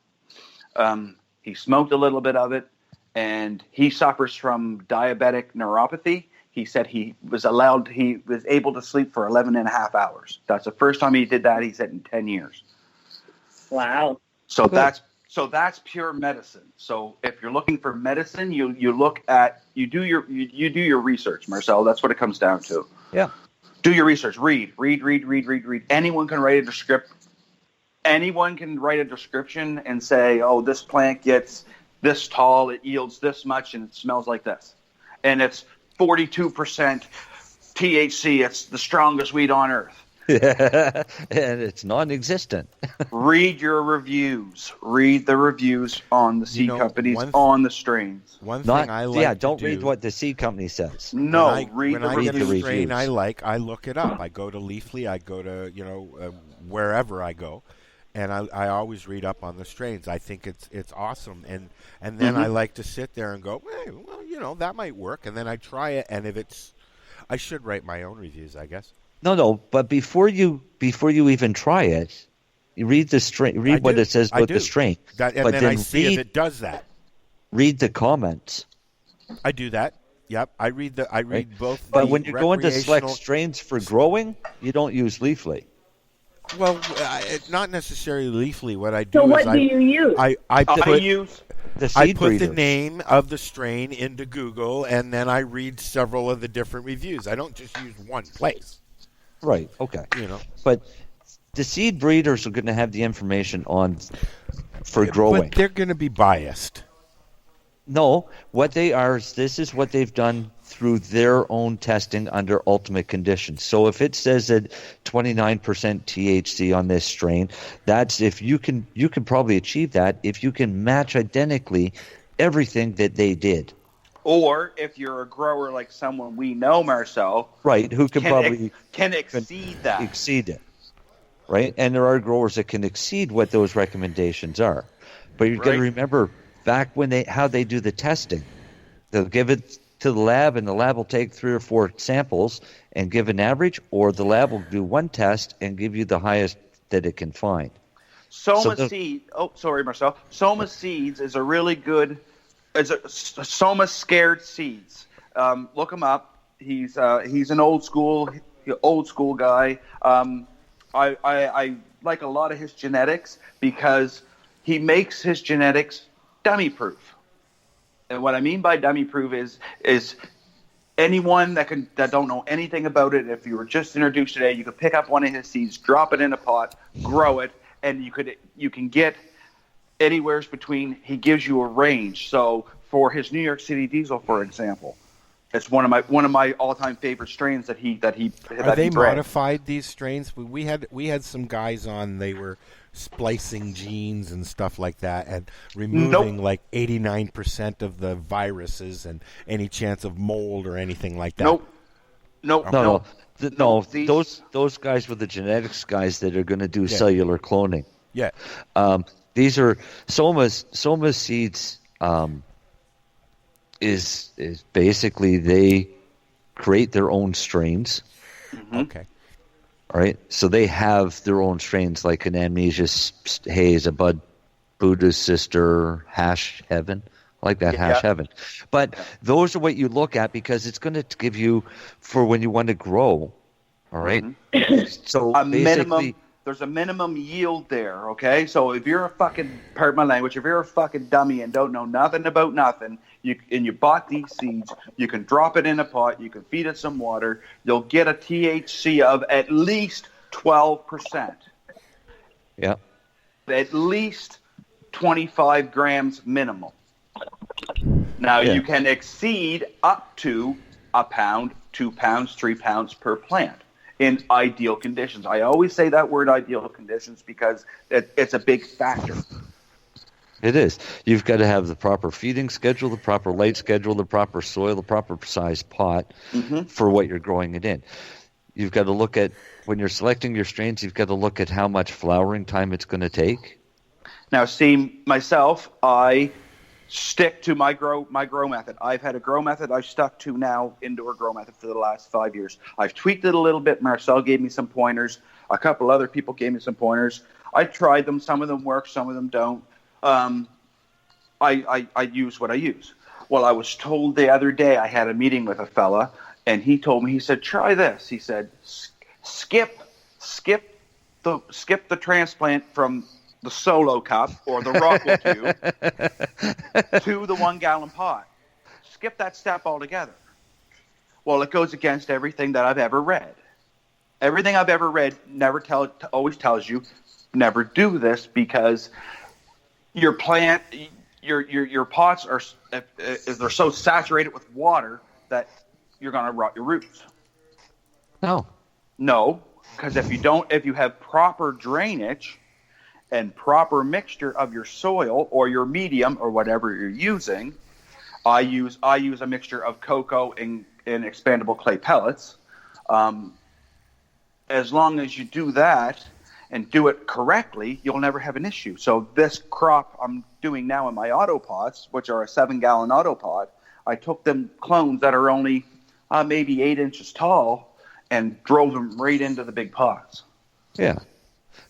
He smoked a little bit of it, and he suffers from diabetic neuropathy. He said he was able to sleep for 11 and a half hours. That's the first time he did that, he said, in 10 years.
Wow.
So that's pure medicine. So if you're looking for medicine, you do your research, Marcel. That's what it comes down to.
Yeah.
Do your research. Read. Anyone can write a description. Anyone can write a description and say, "Oh, this plant gets this tall, it yields this much, and it smells like this, and it's 42% THC. It's the strongest weed on earth."
And it's non-existent.
Read your reviews. Read the reviews on the seed companies, on the strains.
Don't read what the seed company says.
No,
when I get a strain I like, I look it up. I go to Leafly. I go to wherever I go, and I always read up on the strains. I think it's awesome, and then I like to sit there and go, hey, well, that might work, and then I try it, and if it's, I should write my own reviews, I guess.
No, but before you even try it, you read the strain. Read what it says about the strain.
And then I see if it does that.
Read the comments.
I do that. Yep, I read both.
But when you're going to select strains for growing, you don't use Leafly.
Well, not necessarily Leafly. What I do
so
is
what do you use?
I put the name of the strain into Google, and then I read several of the different reviews. I don't just use one place.
Right. Okay. But the seed breeders are going to have the information for growing.
But they're going to be biased.
No, what they are is this is what they've done through their own testing under ultimate conditions. So if it says that 29% THC on this strain, that's if you can probably achieve that if you can match identically everything that they did.
Or if you're a grower like someone we know, Marcel,
right, who can
exceed that.
Exceed it. Right? And there are growers that can exceed what those recommendations are. But you've got to remember back how they do the testing. They'll give it to the lab, and the lab will take 3 or 4 samples and give an average, or the lab will do one test and give you the highest that it can find.
Soma Seeds is a really good. Soma Scared Seeds. Look him up. He's an old school guy. I like a lot of his genetics because he makes his genetics dummy proof. And what I mean by dummy proof is anyone that don't know anything about it, if you were just introduced today, you could pick up one of his seeds, drop it in a pot, grow it, and you can get anywhere between. He gives you a range. So for his New York City Diesel, for example, it's one of my all-time favorite strains that he
Are they modified, these strains? We had some guys on. They were splicing genes and stuff like that, and removing like 89% of the viruses and any chance of mold or anything like that.
No.
Those guys were the genetics guys that are going to do cellular cloning.
Yeah.
These are Soma's seeds. Is basically they create their own strains.
Mm-hmm.
Okay.
All right. So they have their own strains, like an Amnesia Haze, a Bud Buddha's Sister, Hash Heaven, like that Hash Heaven. But those are what you look at because it's going to give you for when you want to grow. All right.
Mm-hmm.
So
a
basically,
yield there, okay? So if you're a fucking, pardon my language, if you're a fucking dummy and don't know nothing about nothing, and you bought these seeds, you can drop it in a pot, you can feed it some water, you'll get a THC of at least 12%.
Yeah.
At least 25 grams minimum. Now, you can exceed up to a pound, 2 pounds, 3 pounds per plant in ideal conditions. I always say that word ideal conditions because it's a big factor.
It is. You've got to have the proper feeding schedule, the proper light schedule, the proper soil, the proper size pot for what you're growing it in. You've got to look at, when you're selecting your strains, you've got to look at how much flowering time it's going to take.
Now, see, myself, I stick to my grow method. I've had a grow method I've stuck to now, indoor grow method, for the last 5 years. I've tweaked it a little bit. Marcel gave me some pointers. A couple other people gave me some pointers. I tried them. Some of them work. Some of them don't. I use what I use. Well, I was told the other day, I had a meeting with a fella, and he told me, he said, try this. He said, skip the transplant from the solo cup or the Rockwell tube to the 1 gallon pot. Skip that step altogether. Well, it goes against everything that I've ever read. Everything I've ever read always tells you never do this, because your plant, your pots are, they're so saturated with water that you're going to rot your roots. No, because if you have proper drainage and proper mixture of your soil or your medium or whatever you're using, I use a mixture of cocoa and expandable clay pellets. As long as you do that and do it correctly, you'll never have an issue. So this crop I'm doing now in my auto pots, which are a 7-gallon auto pot, I took them clones that are only maybe 8 inches tall and drove them right into the big pots.
Yeah.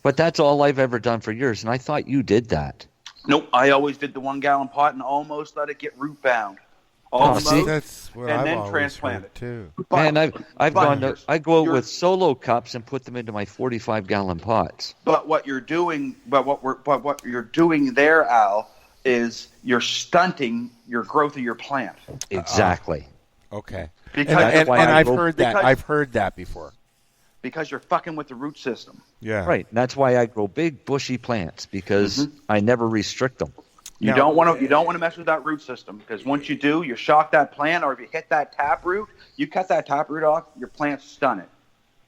But that's all I've ever done for years, and I thought you did that.
Nope, I always did the 1 gallon pot and almost let it get root bound. Almost,
that's what
and
I've
then
always
transplant
heard
it
too.
Man, I go with solo cups and put them into my 45-gallon pots.
But what you're doing, what you're doing there, Al, is you're stunting your growth of your plant.
Exactly.
Okay.
Because,
and I've heard that. I've heard that before.
Because you're fucking with the root system.
Yeah.
Right. And that's why I grow big, bushy plants, because I never restrict them.
You don't want to mess with that root system, because once you do, you shock that plant, or if you hit that taproot, you cut that taproot off, your plant's stunted.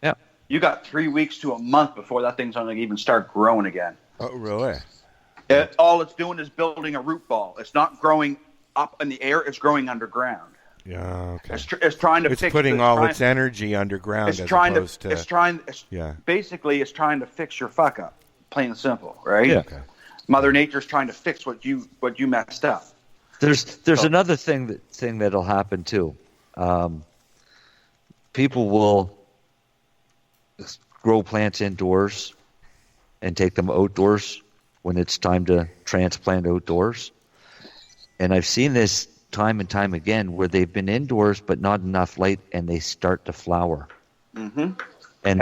Yeah.
You got 3 weeks to a month before that thing's going to even start growing again.
Oh, really?
All it's doing is building a root ball. It's not growing up in the air. It's growing underground.
Yeah, okay.
It's trying to
it's
fix.
Putting all its energy underground.
It's trying to.
Basically,
it's trying to fix your fuck up. Plain and simple, right?
Yeah.
Okay. Mother Nature's trying to fix what you messed up.
There's another thing that'll happen too. People will grow plants indoors and take them outdoors when it's time to transplant outdoors. And I've seen this time and time again where they've been indoors but not enough light, and they start to flower.
Mm-hmm.
And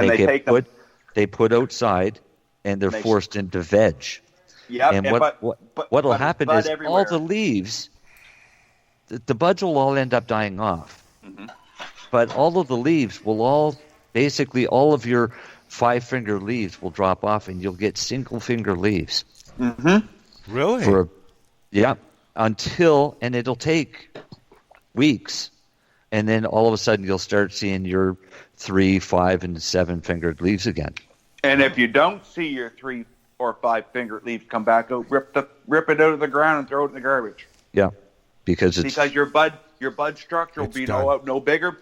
they put outside, and they're forced into veg.
Yep.
And what'll happen is everywhere. All the leaves, the buds will all end up dying off.
Mm-hmm.
But all of the leaves will basically all of your 5-finger leaves will drop off, and you'll get single-finger leaves.
Mm-hmm.
Really?
And it'll take weeks, and then all of a sudden you'll start seeing your 3, 5, and 7-fingered leaves again.
And if you don't see your 3 or 5-fingered leaves come back, rip it out of the ground and throw it in the garbage.
Yeah, because
your bud structure will be no bigger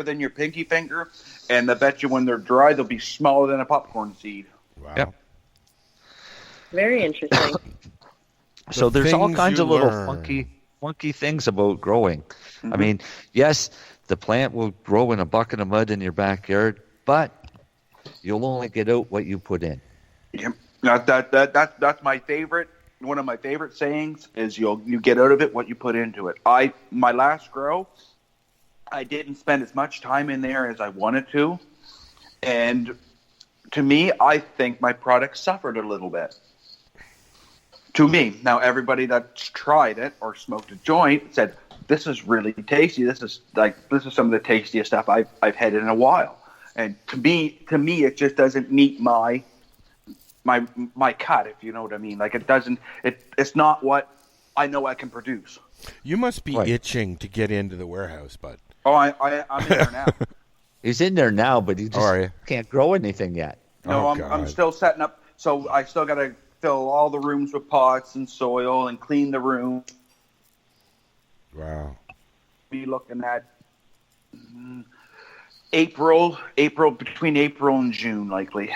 than your pinky finger, and I bet you when they're dry they'll be smaller than a popcorn seed.
Wow.
Yeah.
Very interesting.
So there's all kinds of little funky things about growing. Mm-hmm. I mean, yes, the plant will grow in a bucket of mud in your backyard, but you'll only get out what you put in.
Yep. That's my favorite. One of my favorite sayings is you get out of it what you put into it. My last grow, I didn't spend as much time in there as I wanted to, and to me, I think my product suffered a little bit. To me. Now, everybody that's tried it or smoked a joint said, this is really tasty. This is some of the tastiest stuff I've had in a while. And to me, it just doesn't meet my cut, if you know what I mean. Like, it's not what I know I can produce.
You must be itching to get into the warehouse, bud.
Oh, I'm in there now.
He's in there now, but he just can't grow anything yet.
No, I'm still setting up. So I still got to fill all the rooms with pots and soil and clean the room.
Wow.
Be looking at April, between April and June, likely.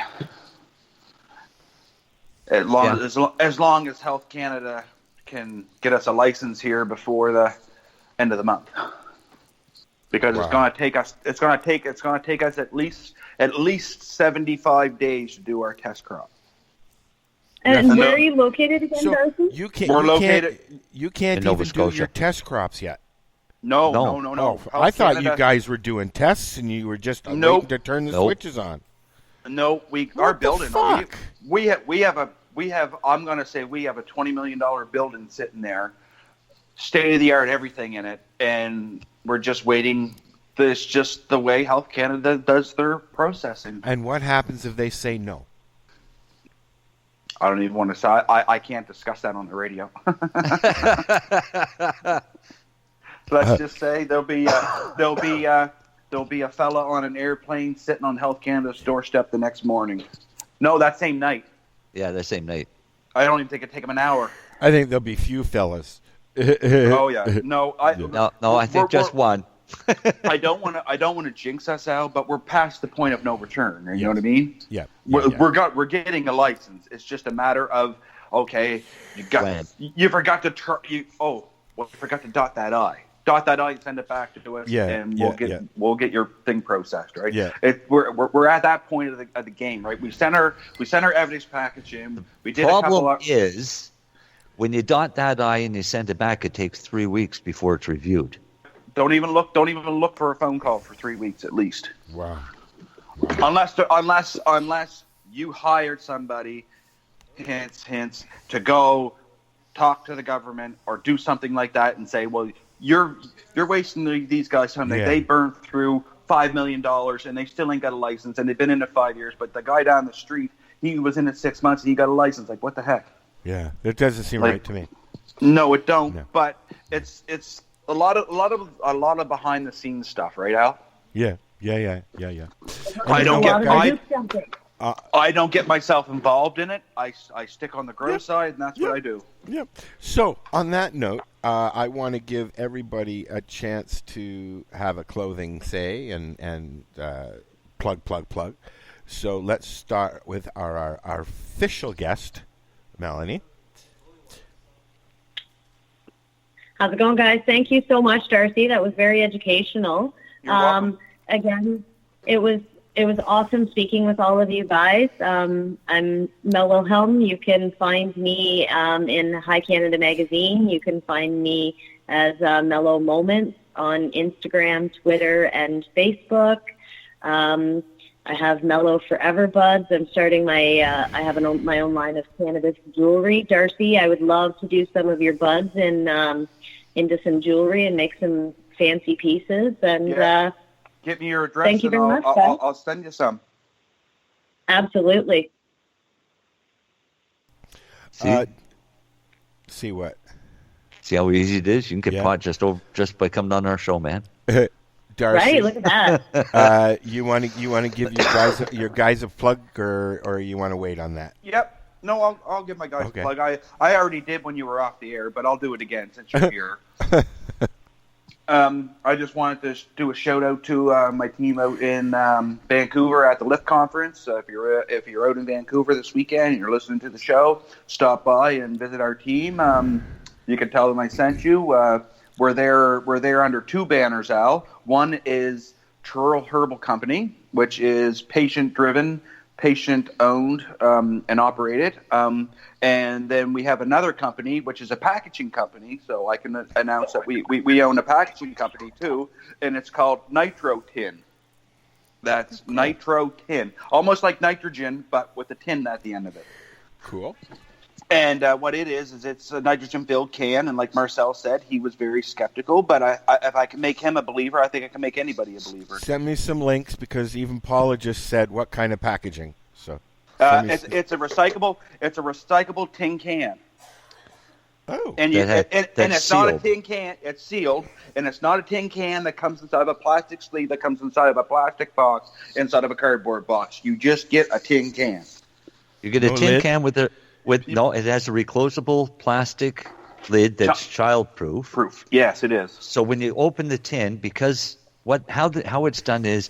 As long as Health Canada can get us a license here before the end of the month, because it's going to take us at least 75 days to do our test crop.
And where are you located again, Darcy?
You can't
in Nova
even
Scotia.
do your test crops yet.
No.
Oh, I thought you guys were doing tests and you were just waiting to turn the switches on.
No, our building. We have a I'm going to say we have a $20 million building sitting there, state of the art, everything in it, and we're just waiting. This just the way Health Canada does their processing.
And what happens if they say no?
I don't even want to say. I can't discuss that on the radio. Let's just say there'll be a fella on an airplane sitting on Health Canada's doorstep the next morning. No, that same night.
Yeah, that same night.
I don't even think it'd take him an hour.
I think there'll be few fellas.
Oh yeah, no, I
think just one.
I don't want to jinx us out, but we're past the point of no return. You know what I mean?
Yeah.
We're getting a license. It's just a matter of you forgot to forgot to dot that I. Dot that I and send it back to us, and we'll get your thing processed, right?
Yeah.
We're at that point of the game, right? We sent our evidence package in. We did
Problem is, when you dot that I and you send it back, it takes 3 weeks before it's reviewed.
Don't even look for a phone call for 3 weeks at least.
Wow.
Unless you hired somebody, hints, to go talk to the government or do something like that and say, well, you're wasting these guys time. They burned through $5 million and they still ain't got a license, and they've been in it 5 years. But the guy down the street, he was in it 6 months and he got a license. Like, what the heck?
Yeah, it doesn't seem right to me.
No, it don't. No. But it's a lot of behind the scenes stuff, right, Al?
Yeah.
I don't get myself involved in it. I stick on the grow side, and that's what I do.
Yep. So on that note, I want to give everybody a chance to have a clothing say and plug. So let's start with our official guest, Melanie.
How's it going, guys? Thank you so much, Darcy. That was very educational.
You're welcome.
Again, it was awesome speaking with all of you guys. I'm Mel-O Wilhelm. You can find me in High Canada Magazine. You can find me as Mel-O Momentz on Instagram, Twitter, and Facebook. I have Mel-O Forever Buds. I'm starting my my own line of cannabis jewelry. Darcy, I would love to do some of your buds into some jewelry and make some fancy pieces. And
give me your address.
Thank you very much, guys.
I'll send you some.
Absolutely.
See what?
See how easy it is? You can get pot just by coming on our show, man.
Darcy,
right, look at that.
You want to give your guys a plug, or you want to wait on that?
Yep. No, I'll give my guys a plug. I already did when you were off the air, but I'll do it again since you're here. I just wanted to do a shout out to my team out in Vancouver at the Lift Conference. If you're out in Vancouver this weekend and you're listening to the show, stop by and visit our team. You can tell them I sent you. We're there under two banners, Al. One is Churl Herbal Company, which is patient-driven, patient-owned and operated. And then we have another company, which is a packaging company. So I can announce that we own a packaging company, too, and it's called Nitro Tin. That's nitro tin. Almost like nitrogen, but with a tin at the end of it.
Cool.
And what it is it's a nitrogen-filled can. And like Marcel said, he was very skeptical. But if I can make him a believer, I think I can make anybody a believer.
Send me some links, because even Paula just said what kind of packaging. So
it's a recyclable tin can.
Oh,
and it's
sealed.
not a tin can. It's sealed, and it's not a tin can that comes inside of a plastic sleeve that comes inside of a plastic box inside of a cardboard box. You just get a tin can.
You get a tin can with it has a reclosable plastic lid that's child-proof.
Proof. Yes, it is.
So when you open the tin, because how it's done is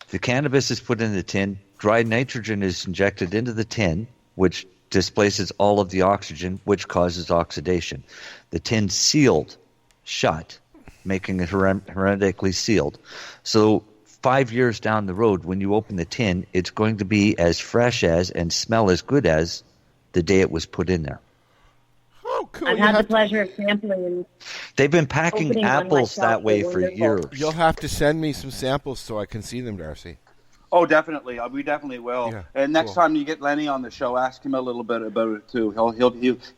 the cannabis is put in the tin, dry nitrogen is injected into the tin, which displaces all of the oxygen, which causes oxidation. The tin's sealed shut, making it hermetically sealed. So 5 years down the road, when you open the tin, it's going to be as fresh as and smell as good as the day it was put in there.
Oh, cool.
I've had the pleasure of sampling.
They've been packing apples that way for years.
You'll have to send me some samples so I can see them, Darcy.
Oh, definitely. We definitely will.
Yeah,
and next time you get Lenny on the show, ask him a little bit about it too.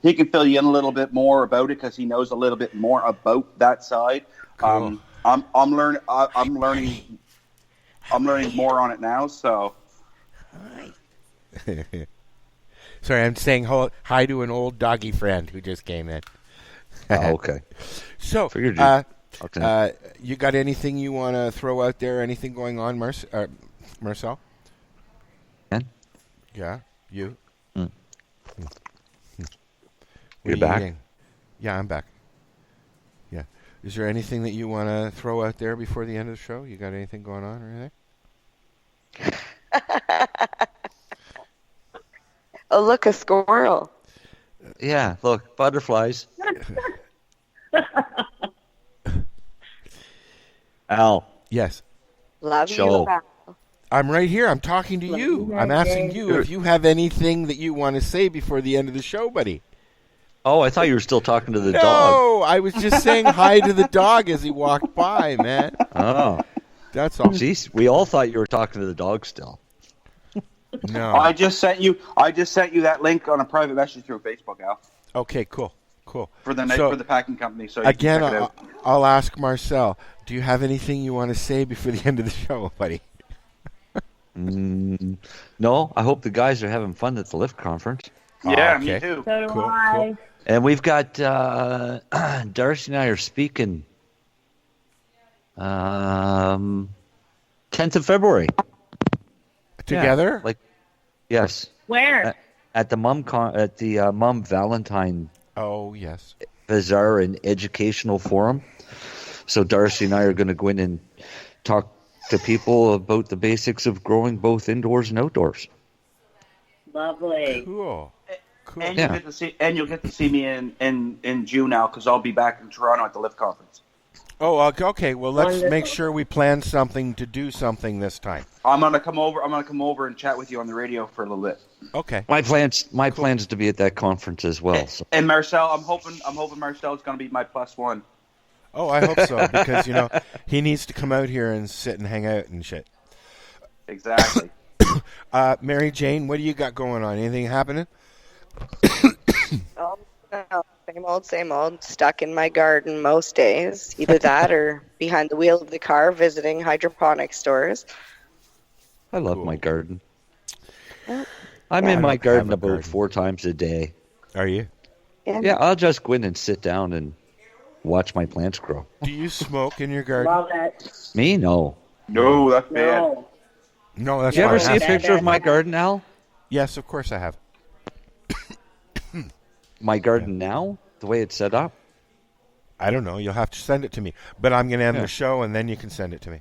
He can fill you in a little bit more about it because he knows a little bit more about that side.
Cool.
I'm learning more on it now. So.
Sorry, I'm saying hi to an old doggy friend who just came in.
Oh, okay.
So, you got anything you want to throw out there? Anything going on, Marcel? Yeah, you?
You're back?
Eating? Yeah, I'm back. Yeah. Is there anything that you want to throw out there before the end of the show? You got anything going on or anything?
Oh, look, a squirrel.
Yeah, look, butterflies. Al.
Yes.
Love you, Al.
I'm right here. I'm talking to you. I'm asking you if you have anything that you want to say before the end of the show, buddy.
Oh, I thought you were still talking to the dog.
No, I was just saying hi to the dog as he walked by, man.
Oh.
That's all.
Jeez, we all thought you were talking to the dog still.
No.
I just sent you that link on a private message through Facebook, Al.
Okay, cool.
For the packing company. So you
again,
can check it out.
I'll ask Marcel. Do you have anything you want to say before the end of the show, buddy?
No, I hope the guys are having fun at the Lift conference.
Yeah, me too.
So do I.
Cool.
And we've got Darcy and I are speaking 10th of February.
Together?
Yeah, yes.
Where?
At the Mum Valentine.
Oh, yes.
Bazaar and Educational Forum. So Darcy and I are going to go in and talk to people about the basics of growing both indoors and outdoors.
Lovely.
Cool.
And you'll get to see me in June now because I'll be back in Toronto at the Lift conference.
Oh, okay. Well, let's make sure we plan something to do something this time.
I'm gonna come over and chat with you on the radio for a little bit.
Okay.
My plans to be at that conference as well. So.
And Marcel, I'm hoping Marcel's gonna be my +1.
Oh, I hope so because he needs to come out here and sit and hang out and shit.
Exactly.
Mary Jane, what do you got going on? Anything happening?
Oh, no. Same old. Stuck in my garden most days. Either that or behind the wheel of the car visiting hydroponic stores.
I love my garden. I'm in my garden about 4 times a day.
Are you?
Yeah, I'll just go in and sit down and watch my plants grow.
Do you smoke in your garden?
Love it.
Me? No.
No, that's bad.
No, that's
You
fine.
ever see a picture of my garden, Al?
Yes, of course I have.
My garden now? The way it's set up?
I don't know. You'll have to send it to me. But I'm going to end the show, and then you can send it to me.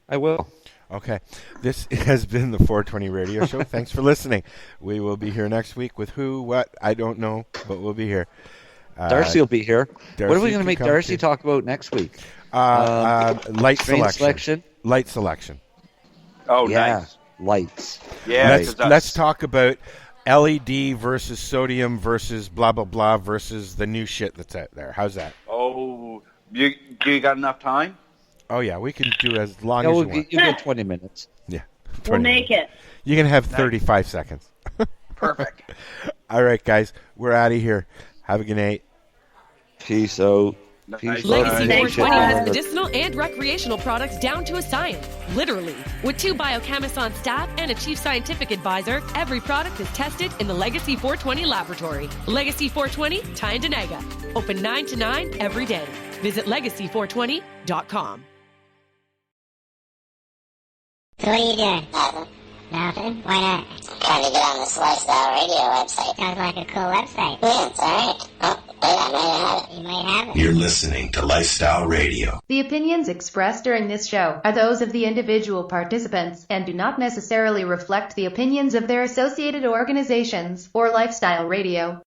I will.
Okay. This has been the 420 Radio Show. Thanks for listening. We will be here next week with who, what, I don't know, but we'll be here.
Darcy will be here.
Darcy,
what are we going to make Darcy talk about next week?
Light
selection.
Light selection.
Oh,
yeah.
Nice.
Lights.
Yeah.
Let's talk about LED versus sodium versus blah, blah, blah versus the new shit that's out there. How's that?
Oh, you got enough time?
Oh, yeah, we can do as long
No,
as you
we'll
want.
You get 20 minutes.
Yeah.
We'll
20
make
minutes.
it.
You can have 35 seconds.
Perfect.
All right, guys, we're out of here. Have a good night.
Peace out.
Legacy 420 has medicinal and recreational products down to a science, literally. With 2 biochemists on staff and a chief scientific advisor, every product is tested in the Legacy 420 laboratory. Legacy 420, Tyndonega. Open 9 to 9 every day. Visit legacy420.com.
So what are you doing? Nothing. Why not? Trying to get on this Lifestyle Radio website. Sounds like a cool website. Yeah, it's alright. Oh, wait, I might have it. You might have it.
You're listening to Lifestyle Radio.
The opinions expressed during this show are those of the individual participants and do not necessarily reflect the opinions of their associated organizations or Lifestyle Radio.